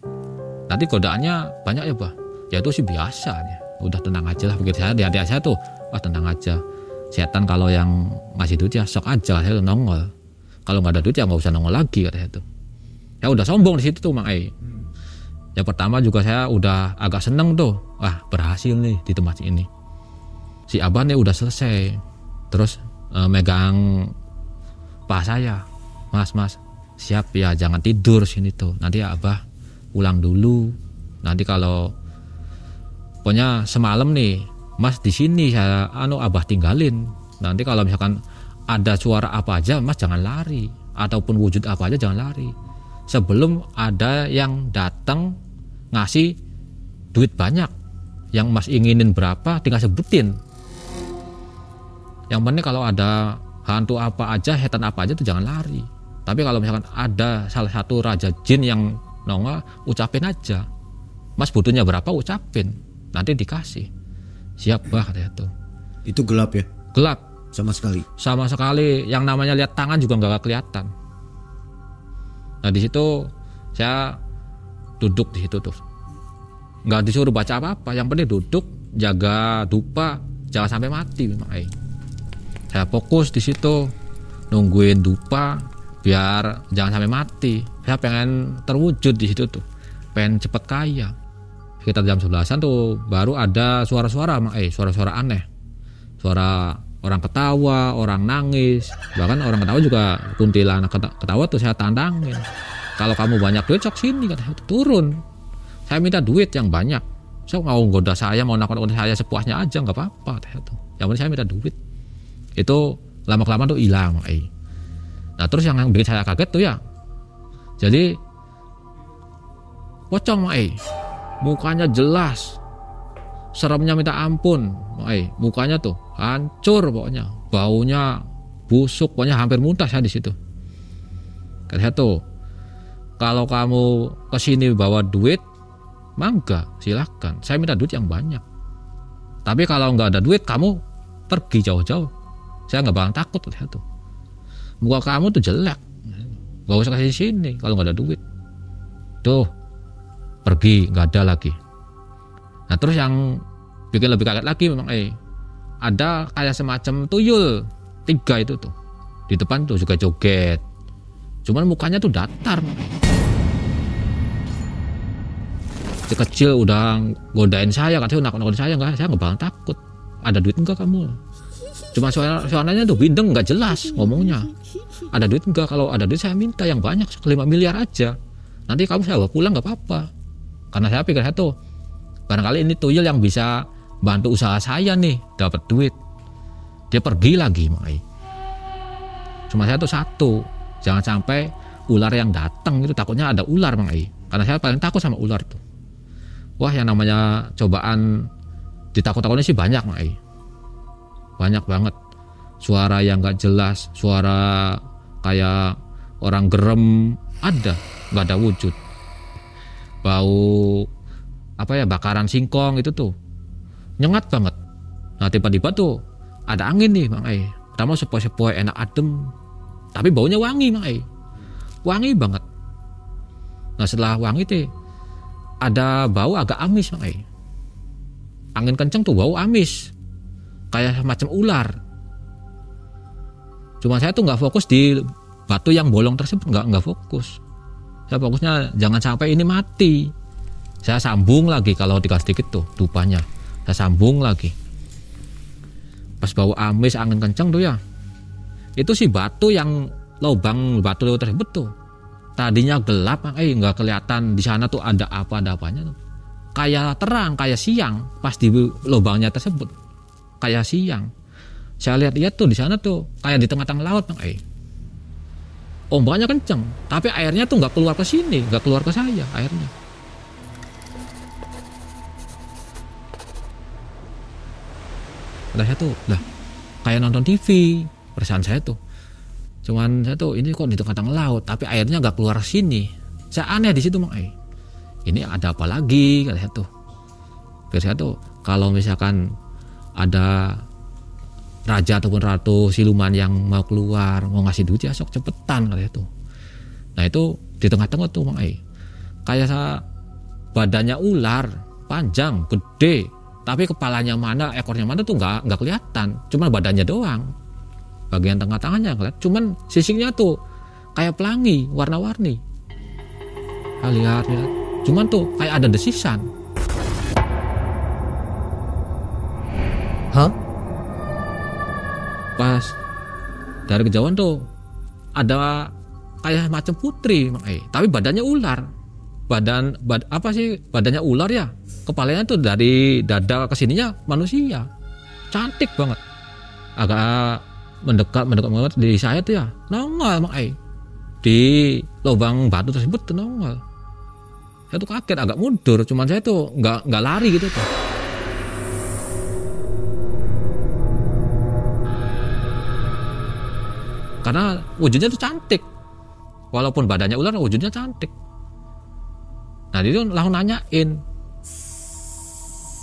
Nanti godaannya banyak ya, Bah. Ya itu sih biasa ya. Udah tenang aja lah, begitu saya di hati saya tuh, tenang aja. Setan kalau yang ngasih duit ya sok aja, saya nongol. Kalau nggak ada duit ya nggak usah nongol lagi, katanya tuh. Ya udah sombong di situ tuh, Mang. Yang pertama juga saya udah agak seneng tuh, berhasil nih di tempat ini. Si Abah nih udah selesai, terus megang paha saya, mas siap ya, jangan tidur sini tuh, nanti Abah pulang dulu. Nanti kalau pokoknya semalam nih Mas di sini saya Abah tinggalin. Nanti kalau misalkan ada suara apa aja Mas jangan lari, ataupun wujud apa aja jangan lari. Sebelum ada yang datang ngasih duit banyak, yang Mas inginin berapa tinggal sebutin. Yang penting kalau ada hantu apa aja, setan apa aja tuh jangan lari. Tapi kalau misalkan ada salah satu raja jin yang nongol, ucapin aja. Mas butuhnya berapa, ucapin. Nanti dikasih. Siap, Bah, katanya tuh. Itu gelap ya? Gelap. Sama sekali? Sama sekali. Yang namanya lihat tangan juga nggak kelihatan. Nah di situ saya duduk di situ tuh. Nggak disuruh baca apa-apa. Yang penting duduk, jaga dupa, jangan sampai mati. Saya fokus di situ, nungguin dupa biar jangan sampai mati. Saya pengen terwujud di situ tuh, pengen cepet kaya. Sekitar jam 11-an tuh baru ada suara-suara, suara-suara aneh, suara orang ketawa, orang nangis, bahkan orang ketawa juga kuntilanak ketawa tuh saya tandangin. Kalau kamu banyak duit sok sini, katanya turun. Saya minta duit yang banyak. Sok mau goda saya, mau nakut-nakut saya sepuasnya aja nggak apa-apa, katanya tuh. Yang penting saya minta duit. Itu lama-kelamaan tuh hilang, Nah terus yang bikin saya kaget tuh ya, jadi pocong, mukanya jelas, seremnya minta ampun, mukanya tuh hancur pokoknya, baunya busuk, pokoknya hampir muntah saya di situ. Katanya tuh, kalau kamu kesini bawa duit, mangga silahkan, saya minta duit yang banyak. Tapi kalau nggak ada duit, kamu pergi jauh-jauh, saya nggak bakal takut. Katanya tuh, muka kamu tuh jelek, nggak usah kasih sini kalau nggak ada duit. Tuh, pergi, nggak ada lagi. Nah terus yang bikin lebih kaget lagi memang ada kayak semacam tuyul 3 itu tuh di depan tuh juga joget, cuman mukanya tuh datar. Kecil udah godain saya, katanya nakut-nakutin saya nggak bakal takut. Ada duit enggak kamu? Cuma suaranya tuh bindeng, nggak jelas ngomongnya. Ada duit enggak? Kalau ada duit saya minta yang banyak, 5 miliar aja. Nanti kamu saya bawa pulang nggak apa-apa. Karena saya pikir satu, barangkali ini tuyul yang bisa bantu usaha saya nih, dapat duit. Dia pergi lagi, Cuma saya tuh satu, jangan sampai ular yang datang itu, takutnya ada ular, Karena saya paling takut sama ular tuh. Wah, yang namanya cobaan ditakut-takutin sih banyak, banyak banget. Suara yang nggak jelas, suara kayak orang gerem ada, nggak ada wujud. Bau bakaran singkong itu tuh nyengat banget. Nah tiba-tiba tuh ada angin nih, pertama sepoi-sepoi enak adem, tapi baunya wangi, wangi banget. Nah setelah wangi tuh ada bau agak amis, angin kenceng tuh bau amis kayak semacam ular. Cuma saya tuh nggak fokus di batu yang bolong tersebut, nggak fokus. Saya fokusnya jangan sampai ini mati. Saya sambung lagi, kalau dikasih dikit tuh dupanya, saya sambung lagi. Pas bau amis angin kenceng tuh ya, itu si batu yang lubang batu tersebut tuh tadinya gelap, nggak kelihatan di sana tuh ada apa-apanya tuh. Kayak terang, kayak siang pas di lubangnya tersebut, kayak siang. Saya lihat-lihat tuh di sana tuh kayak di tengah-tengah laut Bang Ai. Ombaknya kenceng, tapi airnya tuh nggak keluar ke sini, nggak keluar ke saya airnya. Kata saya tuh, lah kayak nonton TV, perasaan saya tuh. Cuman saya tuh ini kok di tengah-tengah laut, tapi airnya nggak keluar sini. Saya aneh di situ Bang Ai. Ini ada apa lagi? Kata saya tuh. Pikir saya tuh, kalau misalkan ada raja ataupun ratu siluman yang mau keluar, mau ngasih duit ya sok cepetan kata saya tuh. Nah itu di tengah-tengah tuh Bang Ai. Kayak badannya ular, panjang, gede. Tapi kepalanya mana, ekornya mana tuh nggak kelihatan, cuman badannya doang. Bagian tengah-tengahnya kelihatan, cuman sisingnya tuh kayak pelangi, warna-warni. Lihat, cuman tuh kayak ada desisan. Hah? Pas dari kejauhan tuh ada kayak macam putri, tapi badannya ular. Badannya ular ya. Kepalanya tuh dari dada ke sininya manusia. Cantik banget. Agak mendekat banget di saya tuh ya. Nongol di lubang batu tersebut tuh nongol. Saya tuh kaget, agak mundur. Cuman saya tuh nggak lari gitu tuh. Karena wujudnya tuh cantik. Walaupun badannya ular, wujudnya cantik. Nah dia tuh langsung nanyain,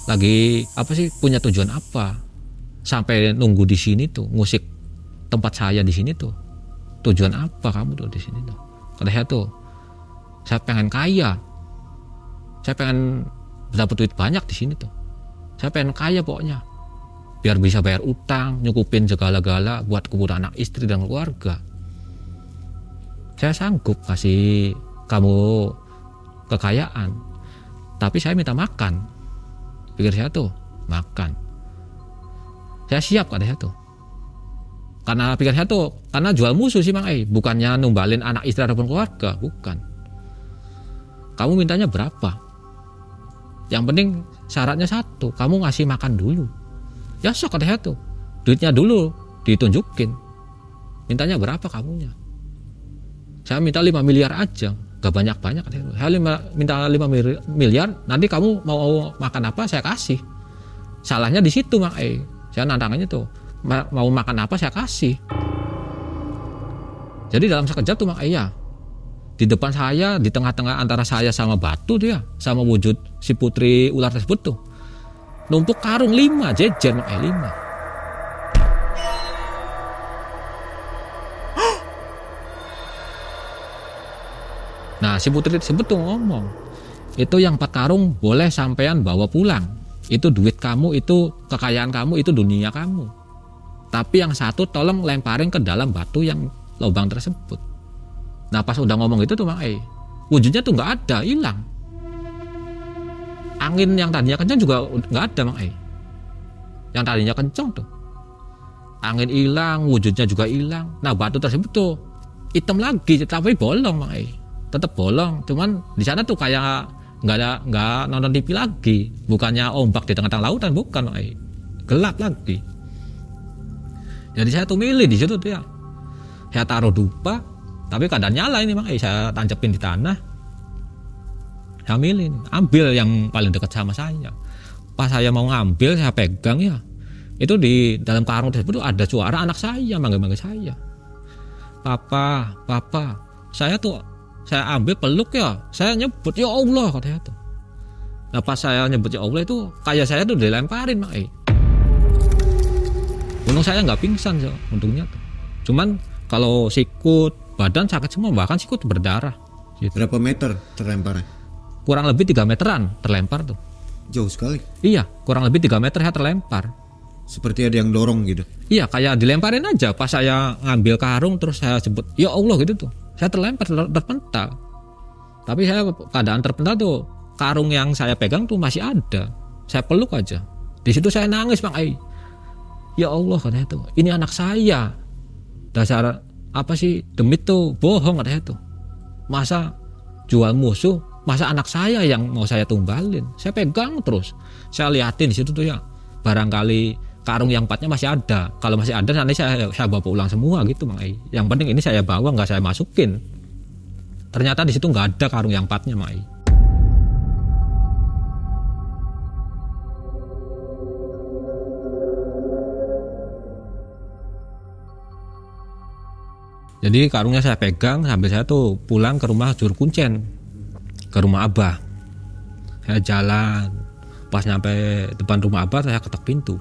lagi apa sih, punya tujuan apa sampai nunggu di sini tuh, ngusik tempat saya di sini tuh. Tujuan apa kamu tuh di sini tuh? Kata saya tuh, saya pengen kaya. Saya pengen dapat duit banyak di sini tuh. Saya pengen kaya pokoknya. Biar bisa bayar utang, nyukupin segala-gala buat kebutuhan anak, istri dan keluarga. Saya sanggup kasih kamu kekayaan, tapi saya minta makan. Pikir saya tuh, makan. Saya siap kata saya tuh. Karena pikir saya tuh, karena jual musuh sih Bang Ai, bukannya numbalin anak istri ataupun keluarga, bukan. Kamu mintanya berapa? Yang penting syaratnya satu, kamu ngasih makan dulu. Ya sok kata saya tuh, duitnya dulu ditunjukin. Mintanya berapa kamunya? Saya minta 5 miliar aja, gak banyak-banyak. Saya minta 5 miliar, nanti kamu mau makan apa saya kasih. Salahnya di situ Bang Ai. Saya nantangannya tuh, mau makan apa saya kasih. Jadi dalam sekejap tuh Bang Ai ya, di depan saya, di tengah-tengah antara saya sama batu tuh ya, sama wujud si putri ular tersebut tuh, numpuk karung 5 jejer Bang Ai, 5. Nah si putri tersebut tuh ngomong, itu yang 4 karung boleh sampean bawa pulang. Itu duit kamu, itu kekayaan kamu, itu dunia kamu. Tapi yang 1 tolong lemparin ke dalam batu yang lubang tersebut. Nah pas udah ngomong itu tuh Bang Ai, wujudnya tuh nggak ada, hilang. Angin yang tadinya kencang juga nggak ada Bang Ai. Yang tadinya kencang tuh, angin hilang, wujudnya juga hilang. Nah batu tersebut tuh hitam lagi, tapi bolong Bang Ai. Tetap bolong, cuman di sana tuh kayak nggak nonton TV lagi, bukannya ombak di tengah-tengah lautan, bukan, gelap lagi. Jadi saya tuh milih di situ tuh ya, saya taruh dupa, tapi keadaan nyala ini Bang, saya tancepin di tanah, saya milih, ambil yang paling dekat sama saya. Pas saya mau ngambil, saya pegang ya, itu di dalam karung tersebut tuh ada suara anak saya manggil-manggil saya, papa, papa. Saya ambil peluk ya, saya nyebut ya Allah kata saya tuh. Nah pas saya nyebut ya Allah itu kayak saya tuh dilemparin Bang. Untung saya nggak pingsan so, untungnya tuh. Cuman kalau sikut, badan sakit semua, bahkan sikut berdarah. Gitu. Berapa meter terlemparnya? Kurang lebih 3 meteran terlempar tuh. Jauh sekali. Iya, kurang lebih 3 meter saya terlempar. Seperti ada yang dorong gitu. Iya, kayak dilemparin aja. Pas saya ngambil karung terus saya sebut ya Allah gitu tuh. Saya terlempar, terpental. Tapi saya keadaan terpental tuh, karung yang saya pegang tuh masih ada. Saya peluk aja. Di situ saya nangis Bang Ai. Ya Allah katanya tuh, ini anak saya. Dasar apa sih, demit tuh bohong katanya tuh. Masa jual musuh, masa anak saya yang mau saya tumbalin. Saya pegang terus. Saya liatin di situ tuh ya. Barangkali karung yang 4-nya masih ada. Kalau masih ada nanti saya bawa pulang semua gitu Mang Ai. Yang penting ini saya bawa, nggak saya masukin. Ternyata di situ nggak ada karung yang 4-nya Mang Ai. Jadi karungnya saya pegang sambil saya tuh pulang ke rumah Juru Kuncen, ke rumah Abah. Saya jalan, pas nyampe depan rumah Abah saya ketok pintu.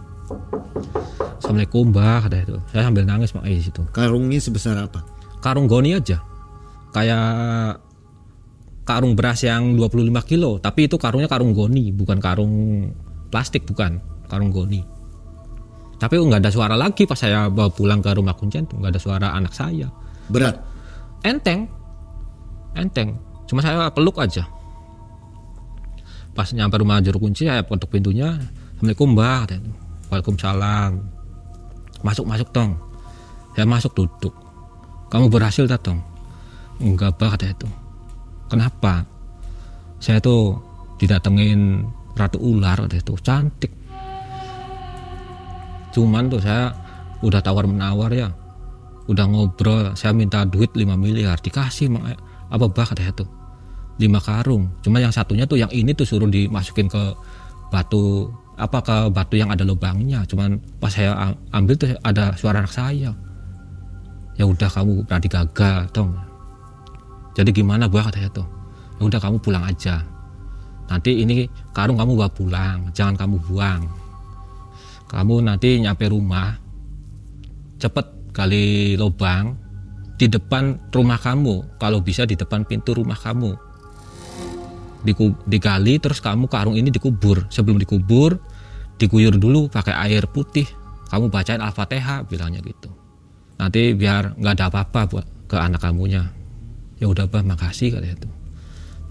Assalamualaikum Mbah, kata itu. Saya sambil nangis Mang Ai di situ. Karungnya sebesar apa? Karung goni aja, kayak karung beras yang 25 kilo, tapi itu karungnya karung goni, bukan karung plastik, bukan karung goni. Tapi nggak ada suara lagi pas saya bawa pulang ke rumah Kuncen tuh, nggak ada suara anak saya. Berat? Enteng, cuma saya peluk aja. Pas nyampe rumah Juru Kunci saya ketuk pintunya. Assalamualaikum Mbah. Waalaikumsalam. Masuk tong. Saya masuk duduk. Kamu berhasil tak tong? Enggak Bah, kata itu. Kenapa? Saya tuh didatengin Ratu Ular, kata itu. Cantik. Cuman tuh saya udah tawar menawar ya, udah ngobrol, saya minta duit 5 miliar, dikasih apa Bah, kata saya tuh 5 karung. Cuma yang satunya tuh, yang ini tuh suruh dimasukin ke batu, ke batu yang ada lubangnya. Cuman pas saya ambil tuh ada suara anak saya. Ya udah kamu berarti gagal dong. Jadi gimana Bah, kata saya tuh. Ya udah kamu pulang aja. Nanti ini karung kamu bawa pulang, jangan kamu buang. Kamu nanti nyampe rumah, cepet gali lubang di depan rumah kamu, kalau bisa di depan pintu rumah kamu. Digali, terus kamu karung ini dikubur. Sebelum dikubur, diguyur dulu pakai air putih. Kamu bacain Al-Fatihah, bilangnya gitu. Nanti biar nggak ada apa-apa buat ke anak kamunya. Ya udah Bah, makasih, katanya itu.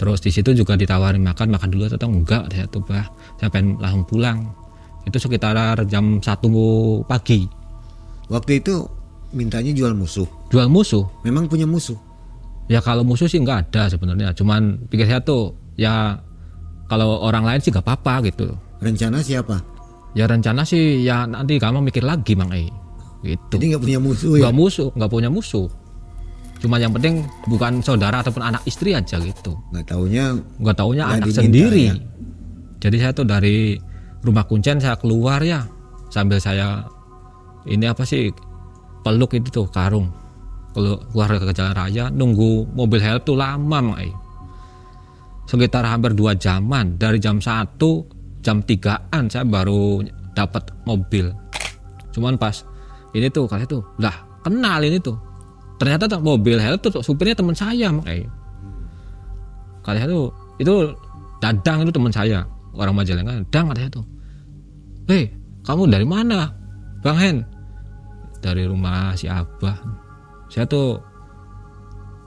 Terus di situ juga ditawarin makan dulu atau enggak, katanya itu Bah. Saya pengen langsung pulang. Itu sekitar jam 1 pagi. Waktu itu mintanya jual musuh. Jual musuh? Memang punya musuh? Ya kalau musuh sih nggak ada sebenarnya. Cuman pikir saya tuh, ya kalau orang lain sih nggak apa-apa gitu. Rencana siapa? Ya rencana sih ya nanti kamu mikir lagi Mang Ai. Gitu. Jadi nggak punya musuh ya? Nggak punya musuh. Cuma yang penting bukan saudara ataupun anak istri aja gitu. Nggak taunya anak sendiri. Ya? Jadi saya tuh dari rumah Kuncen saya keluar ya, sambil saya ini peluk itu tuh karung, keluar ke jalan raya, nunggu mobil help tuh lama Mang Ai. Sekitar hampir 2 jaman, dari jam 1 jam 3-an saya baru dapat mobil. Cuman pas ini tuh kali itu lah kenal ini tuh, ternyata tuh mobil help tuh supirnya teman saya Mang Ai. Kali itu Dadang, itu teman saya, orang Majalengka. Dang, katanya tuh, hei kamu dari mana Bang Hen? Dari rumah si Abah. Saya tuh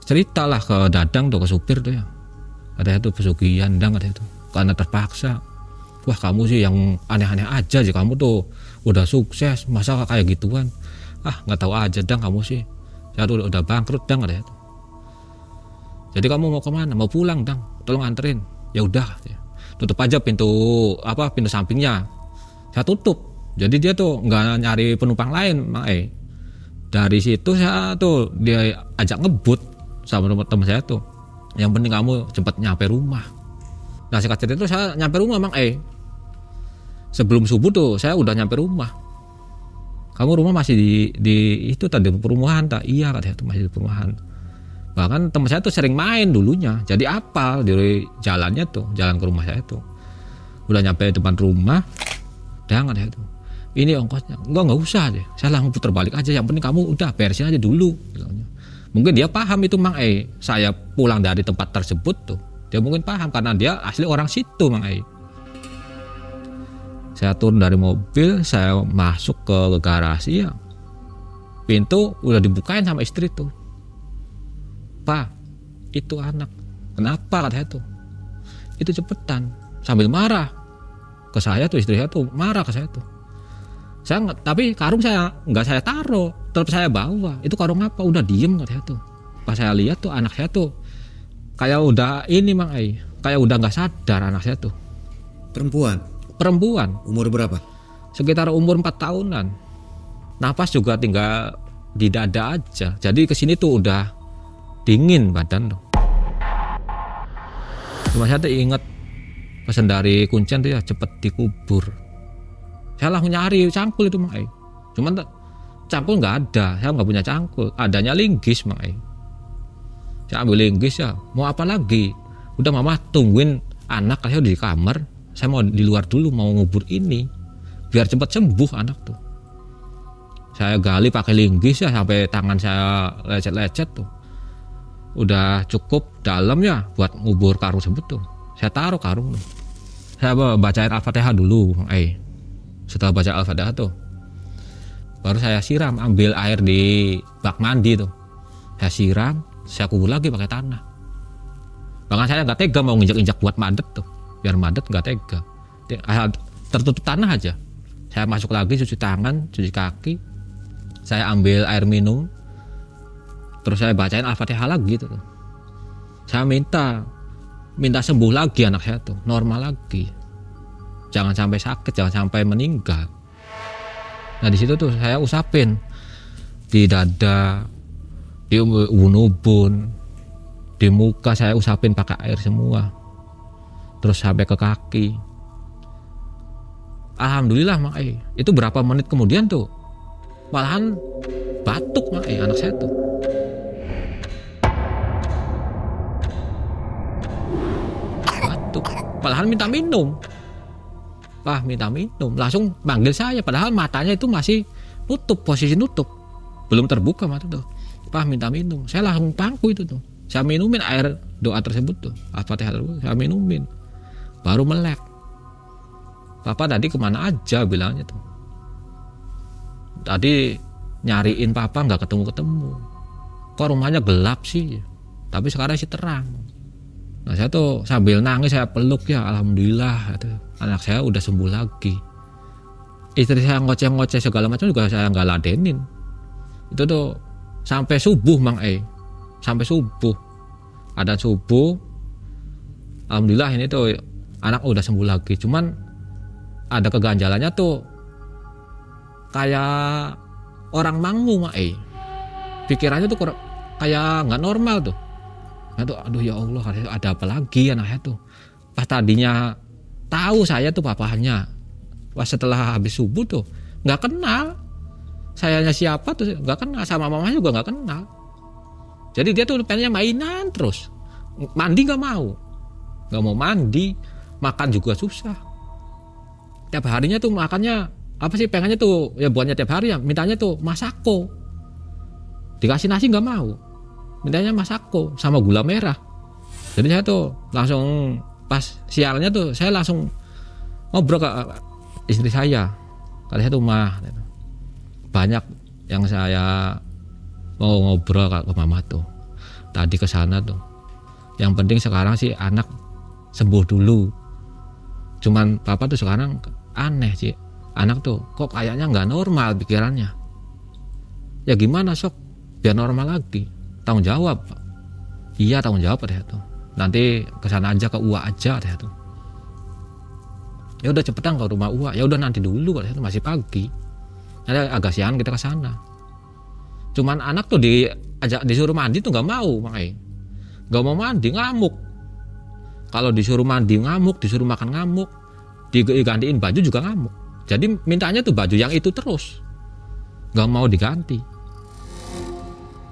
ceritalah ke Dadang tuh, ke supir tuh ya, katanya tuh pesugihan Dang, katanya tuh, karena terpaksa. Wah kamu sih yang aneh-aneh aja sih, kamu tuh udah sukses masa kayak gituan. Nggak tahu aja Dang kamu sih, saya tuh udah bangkrut Dang, katanya tuh. Jadi kamu mau kemana? Mau pulang Dang, tolong anterin. Ya udah, tutup aja pintu sampingnya, saya tutup. Jadi dia tuh nggak nyari penumpang lain Mang Ai. Dari situ saya tuh dia ajak ngebut sama teman saya tuh, yang penting kamu cepat nyampe rumah. Nah singkat cerita itu saya nyampe rumah Mang Ai. Sebelum subuh tuh saya udah nyampe rumah. Kamu rumah masih di itu tadi perumahan tak? Iya, katanya tuh masih di perumahan. Bahkan teman saya tuh sering main dulunya, jadi apal dari jalannya tuh, jalan ke rumah saya tuh. Udah nyampe depan rumah, jangan ya tuh, ini ongkosnya. Enggak usah deh, saya langsung putar balik aja, yang penting kamu udah beresin aja dulu, bilangnya. Mungkin dia paham itu Mang Ai, saya pulang dari tempat tersebut tuh, dia mungkin paham karena dia asli orang situ Mang Ai. Saya turun dari mobil, saya masuk ke garasi ya, pintu udah dibukain sama istri tuh. Pak, itu anak. Kenapa, katanya tuh? Itu cepetan. Sambil marah ke saya tuh, istri saya tuh marah ke saya tuh. Tapi karung saya nggak saya taruh, tetap saya bawa. Itu karung apa? Udah diem, katanya tuh. Pas saya lihat tuh anak saya tuh kayak udah ini Mang Ai, kayak udah nggak sadar anak saya tuh. Perempuan. Perempuan. Umur berapa? sekitar umur 4 tahunan. Napas juga tinggal di dada aja. Jadi kesini tuh udah dingin badan tuh. Cuma saya tuh inget pesan dari Kuncen tuh ya cepet dikubur. Saya langsung nyari cangkul itu Mak. Cuman cangkul nggak ada, saya nggak punya cangkul. Adanya linggis Mak. Saya ambil linggis ya. Mau apa lagi? Udah mama tungguin anak saya di kamar. Saya mau di luar dulu mau ngubur ini biar cepat sembuh anak tuh. Saya gali pakai linggis ya sampai tangan saya lecet-lecet tuh. Udah cukup dalam ya buat ngubur karung tersebut tuh. Saya taruh karung tuh. Saya bacain Al-Fatihah dulu. Setelah baca Al-Fatihah tuh baru saya siram, ambil air di bak mandi tuh. Saya siram, saya kubur lagi pakai tanah. Bahkan saya nggak tega mau nginjak-injak buat madet tuh. Biar madet nggak tega. Tertutup tanah aja. Saya masuk lagi cuci tangan, cuci kaki. Saya ambil air minum. Terus saya bacain Al-Fatihah lagi tuh. Saya minta sembuh lagi anak saya tuh, normal lagi. Jangan sampai sakit, jangan sampai meninggal. Nah di situ tuh saya usapin di dada, di ubun-ubun, di muka saya usapin pakai air semua. Terus sampai ke kaki. Alhamdulillah Mak. Itu berapa menit kemudian tuh malahan batuk Mak, anak saya tuh. Malahan minta minum. Minta minum. Langsung manggil saya. Padahal matanya itu masih nutup, posisi nutup. Belum terbuka mata tuh. Minta minum. Saya langsung pangku itu tuh. Saya minumin air doa tersebut tuh. Al-Fatihah tersebut. Saya minumin. Baru melek. Papa tadi kemana aja bilangnya tuh. Tadi nyariin papa nggak ketemu-ketemu. Kok rumahnya gelap sih. Tapi sekarang sih terang. Nah saya tuh sambil nangis saya peluk ya alhamdulillah anak saya udah sembuh lagi. Istri saya ngoceh-ngoceh segala macam juga saya nggak ladenin. Itu tuh sampai subuh Mang sampai subuh. Ada subuh. Alhamdulillah ini tuh anak udah sembuh lagi. Cuman ada keganjalannya tuh kayak orang mangu Mang pikirannya tuh kayak nggak normal tuh. Aduh ya Allah ada apa lagi anaknya tuh. Pas tadinya tahu saya tuh papahnya. Pas setelah habis subuh tuh nggak kenal. Sayanya siapa tuh nggak kenal, sama mamanya juga nggak kenal. Jadi dia tuh pengennya mainan terus. Mandi nggak mau mandi, makan juga susah. Tiap harinya tuh makannya apa sih pengennya tuh ya bukannya tiap hari ya mintanya tuh masako. Dikasih nasi nggak mau. Mintanya masako sama gula merah. Jadi saya tuh langsung pas sialnya tuh saya langsung ngobrol ke istri saya. Kali saya tuh banyak yang saya mau ngobrol ke mama tuh. Tadi ke sana tuh. Yang penting sekarang sih anak sembuh dulu. Cuman papa tuh sekarang aneh sih. Anak tuh kok kayaknya nggak normal pikirannya. Ya gimana sok biar normal lagi. Tanggung jawab Pak. Iya tanggung jawab deh tuh. Nanti kesana aja ke Uwa aja deh tuh. Ya udah cepetan ke rumah Uwa. Ya udah nanti dulu kalau masih pagi. Nanti agak siang kita kesana. Cuman anak tuh disuruh mandi tuh nggak mau makanya. Nggak mau mandi ngamuk. Kalau disuruh mandi ngamuk, disuruh makan ngamuk, digantiin baju juga ngamuk. Jadi mintanya tuh baju yang itu terus. Nggak mau diganti.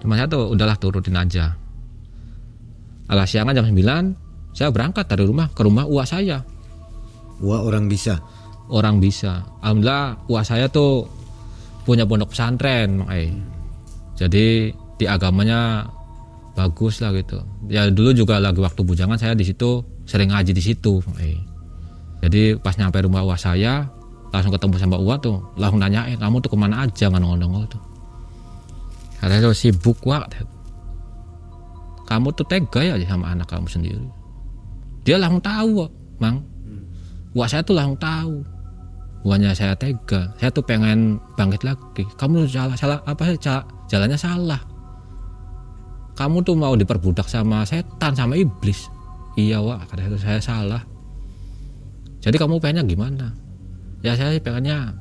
Cuma saya tuh udahlah turutin aja. Agak siangan jam 9 saya berangkat dari rumah ke rumah Uwa saya. Uwa orang bisa? Orang bisa. Alhamdulillah Uwa saya tuh punya pondok pesantren Jadi di agamanya bagus lah gitu. Ya dulu juga lagi waktu bujangan saya di situ sering ngaji di situ. Jadi pas nyampe rumah Uwa saya langsung ketemu sama Uwa tuh. Langsung nanyain kamu tuh kemana aja nongol-nongol tuh. Katanya tuh sibuk Wak. Kamu tuh tega ya sama anak kamu sendiri. Dia langsung tahu Mang. Wah saya tuh langsung tahu. Bukannya saya tega. Saya tuh pengen bangkit lagi. Kamu salah apa sih? Jalannya salah. Kamu tuh mau diperbudak sama setan, sama iblis. Iya Wak, katanya itu saya salah. Jadi kamu pengennya gimana? Ya saya pengennya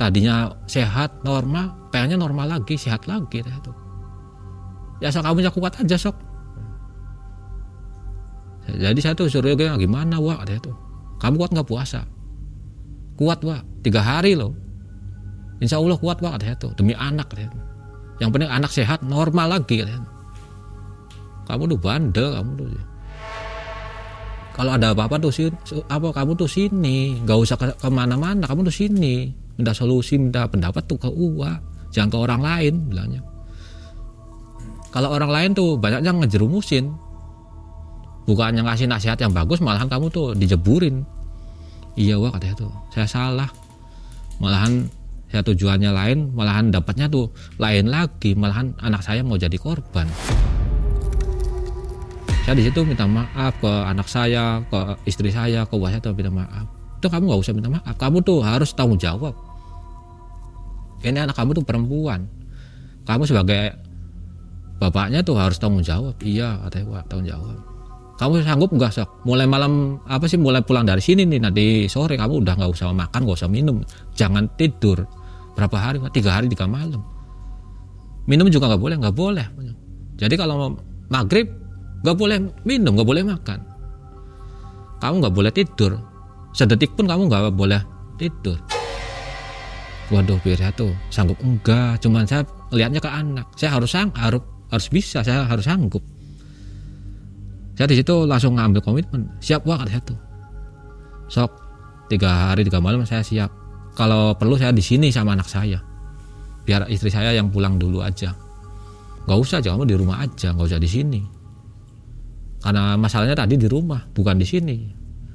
tadinya sehat normal, pengennya normal lagi, sehat lagi itu. Ya sok kamu kuat aja sok. Jadi saya tuh suruh gimana Wak itu. Kamu kuat nggak puasa? Kuat Wak, 3 hari loh. Insya Allah kuat Wak itu. Demi anak itu. Yang penting anak sehat normal lagi itu. Kamu tuh bandel kamu tuh. Kalau ada apa-apa tuh kamu tuh sini, nggak usah kemana-mana, kamu tuh sini, minta solusi, minta pendapat tuh ke Uwa, jangan ke orang lain bilangnya. Kalau orang lain tuh banyaknya ngejerumusin, bukannya ngasih nasihat yang bagus, malahan kamu tuh dijeburin. Iya Wak katanya tuh, saya salah, malahan saya tujuannya lain, malahan dapatnya tuh lain lagi, malahan anak saya mau jadi korban. Saya di situ minta maaf ke anak saya, ke istri saya, ke Uwa saya tuh minta maaf. Itu kamu nggak usah minta maaf, kamu tuh harus tanggung jawab. Ini anak kamu tuh perempuan, kamu sebagai bapaknya tuh harus tanggung jawab. Iya katanya Wak, tanggung jawab. Kamu sanggup nggak sok? Mulai malam mulai pulang dari sini nih, nanti sore kamu udah nggak usah makan, nggak usah minum, jangan tidur. Berapa hari? 3 hari 3 malam. Minum juga nggak boleh. Jadi kalau maghrib nggak boleh minum, nggak boleh makan. Kamu nggak boleh tidur, sedetik pun kamu nggak boleh tidur. Waduh, biar tuh sanggup enggak? Cuman saya lihatnya ke anak, saya harus bisa, saya harus sanggup. Saya di situ langsung ngambil komitmen, siap Wak katanya tuh. Sok 3 hari 3 malam saya siap. Kalau perlu saya di sini sama anak saya, biar istri saya yang pulang dulu aja. Nggak usah, kamu di rumah aja, nggak usah di sini. Karena masalahnya tadi di rumah, bukan di sini.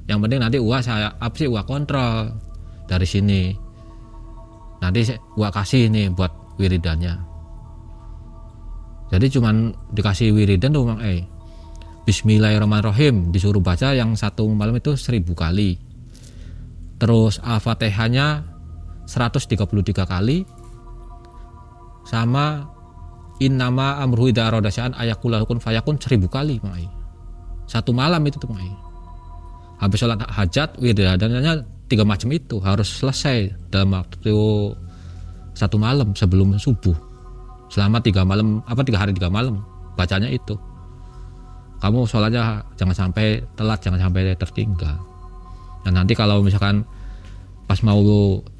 Yang penting nanti Uwa kontrol dari sini. Nanti Uwa kasih nih buat wiridannya. Jadi cuman dikasih wiridan tuh Mang Bismillahirrahmanirrahim, disuruh baca yang 1 malam itu 1000 kali. Terus Al-Fatihahnya 133 kali. Sama Innama amruhu idza arada sya'an ayaqula kun fayakun 1000 kali Mang 1 malam itu tuh Mang. Habis sholat hajat, wiridannya 3 macam itu harus selesai dalam waktu 1 malam sebelum subuh. Selama 3 hari 3 malam bacanya itu. Kamu sholatnya jangan sampai telat, jangan sampai tertinggal. Dan nanti kalau misalkan pas mau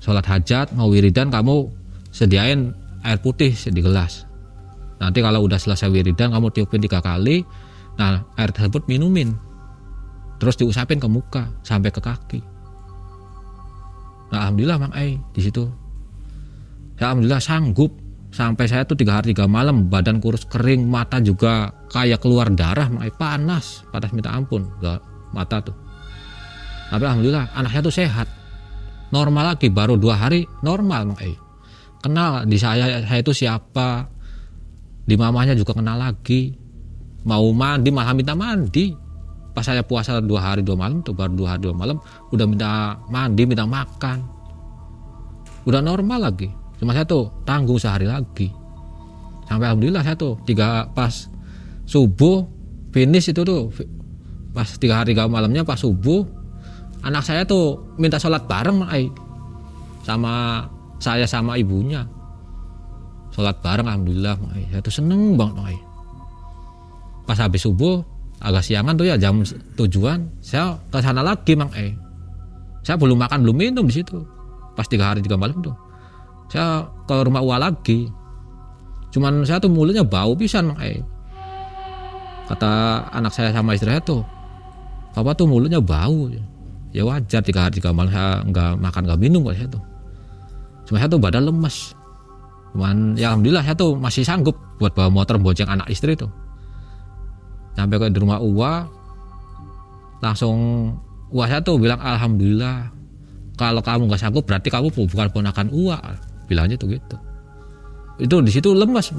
sholat hajat, mau wiridan, kamu sediain air putih di gelas. Nanti kalau udah selesai wiridan, kamu tiupin 3 kali. Nah, air tersebut minumin. Terus diusapin ke muka sampai ke kaki. Nah, alhamdulillah Mang di situ. Ya, alhamdulillah sanggup. Sampai saya tuh 3 hari 3 malam, badan kurus kering, mata juga kayak keluar darah, Mang panas minta ampun, mata tuh. Tapi alhamdulillah anak saya tuh sehat, normal lagi, baru 2 hari normal Mang Kenal di saya itu siapa, di mamanya juga kenal lagi. Mau mandi malah minta mandi. Pas saya puasa 2 hari 2 malam tuh, baru 2 hari 2 malam udah minta mandi, minta makan, udah normal lagi. Cuma saya tuh tanggung sehari lagi. Sampai alhamdulillah saya tuh pas subuh finish itu tuh, pas 3 hari 3 malamnya pas subuh, anak saya tuh minta sholat bareng sama saya sama ibunya. Sholat bareng alhamdulillah saya tuh seneng banget Pas habis subuh agak siangan tuh ya, jam 7-an saya ke sana lagi Saya belum makan belum minum di situ. Pas 3 hari 3 malam tuh saya ke rumah Uwa lagi. Cuman saya tuh mulutnya bau pisan Kata anak saya sama istri saya tuh, Papa tuh mulutnya bau. Ya wajar, 3 hari 3 malam saya nggak makan nggak minum kok saya tuh. Cuma saya tuh badan lemes. Cuman ya alhamdulillah saya tuh masih sanggup buat bawa motor bonceng anak istri tuh. Sampai ke di rumah Uwa, langsung Uwa saya tuh bilang alhamdulillah. Kalau kamu nggak sanggup berarti kamu bukan ponakan Uwa, bilangnya tuh gitu. Itu di situ lemes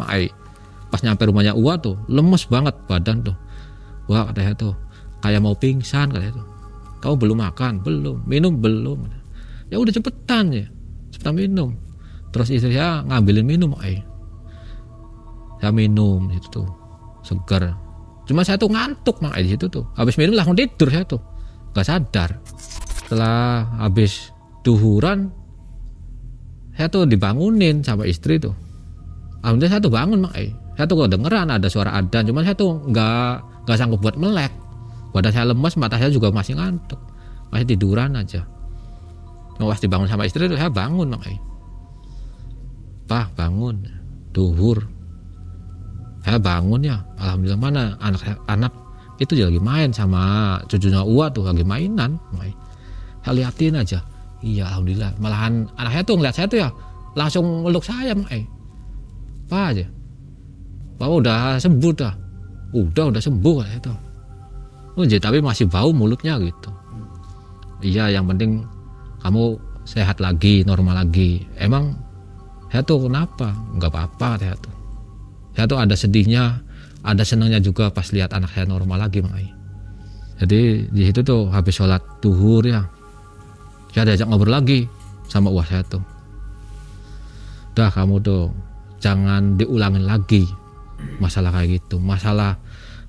Pas nyampe rumahnya Uwa tuh lemes banget badan tuh. Wah katanya tuh kayak mau pingsan katanya tuh. Kamu belum makan? Belum. Minum? Belum. Ya udah cepetan minum. Terus istri saya ngambilin minum Saya minum itu tuh segar. Cuma saya tuh ngantuk di situ tuh. Habis minum langsung tidur saya tuh, nggak sadar. Setelah habis duhuran saya tuh dibangunin sama istri tuh. Alhamdulillah saya tuh bangun Mang. Saya tuh kedengeran ada suara adzan, cuman saya tuh nggak sanggup buat melek. Badan saya lemas, mata saya juga masih ngantuk, masih tiduran aja. Pas dibangun sama istri tuh saya bangun Mang. Pak bangun, duhur. Saya bangun ya, alhamdulillah mana anak itu dia lagi main sama cucunya Uwa tuh lagi mainan. Saya liatin aja, iya alhamdulillah. Malahan anak saya tuh ngeliat saya tuh ya langsung meluk saya Mang. Pak aja, Pak udah sembuh dah, udah sembuh saya tuh. Tapi masih bau mulutnya gitu. Iya yang penting kamu sehat lagi, normal lagi. Emang saya tuh kenapa? Nggak apa-apa saya tuh. Saya tuh ada sedihnya, ada senangnya juga pas lihat anak saya normal lagi Mang. Jadi di situ tuh habis sholat duhur ya, saya diajak ngobrol lagi sama Uwa saya tuh. Udah kamu tuh jangan diulangin lagi masalah kayak gitu. Masalah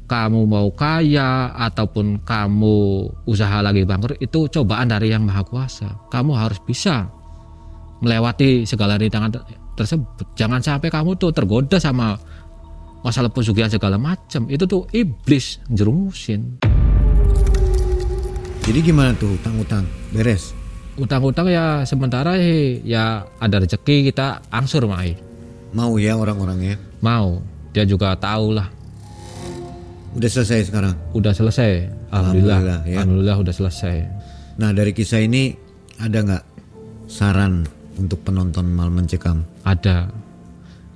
kamu mau kaya ataupun kamu usaha lagi bangkrut itu cobaan dari Yang Maha Kuasa. Kamu harus bisa melewati segala rintangan tersebut. Jangan sampai kamu tuh tergoda sama masalah pesugihan segala macam. Itu tuh iblis jerumusin. Jadi gimana tuh utang-utang beres? Utang-utang ya sementara ya ada rezeki kita angsur Mang. Mau ya orang-orangnya? Mau. Dia juga tahu lah. Udah selesai sekarang? Udah selesai. Alhamdulillah ya. Alhamdulillah udah selesai. Nah dari kisah ini ada nggak saran untuk penonton Malam Mencekam? Ada.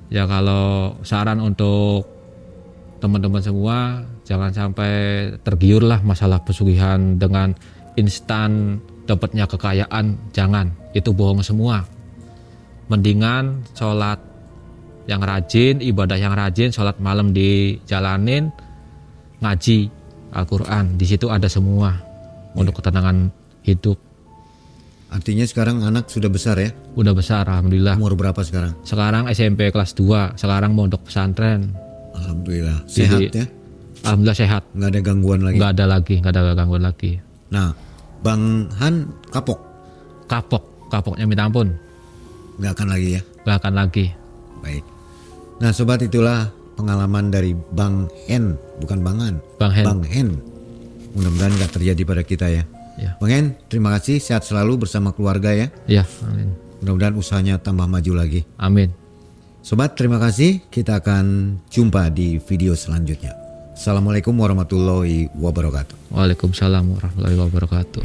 Ya kalau saran untuk teman-teman semua, jangan sampai tergiur lah masalah pesugihan dengan instan dapatnya kekayaan. Jangan, itu bohong semua. Mendingan sholat yang rajin, ibadah yang rajin, sholat malam dijalanin, ngaji Al-Quran. Di situ ada semua untuk ketenangan hidup. Artinya sekarang anak sudah besar ya? Udah besar, alhamdulillah. Umur berapa sekarang? Sekarang SMP kelas 2, sekarang mondok pesantren. Alhamdulillah. Sehat ya? Alhamdulillah sehat. Nggak ada gangguan lagi? Nggak ada gangguan lagi. Nah, Bang Han kapok? Kapoknya minta ampun. Nggak akan lagi ya? Nggak akan lagi. Baik. Nah sobat, itulah pengalaman dari Bang Hen, bukan Bang Han. Bang Hen. Bang Hen. Mudah-mudahan nggak terjadi pada kita ya. Ya. Bang Hen, terima kasih, sehat selalu bersama keluarga ya. Ya, amin. Mudah-mudahan usahanya tambah maju lagi. Amin. Sobat, terima kasih. Kita akan jumpa di video selanjutnya. Assalamualaikum warahmatullahi wabarakatuh. Waalaikumsalam warahmatullahi wabarakatuh.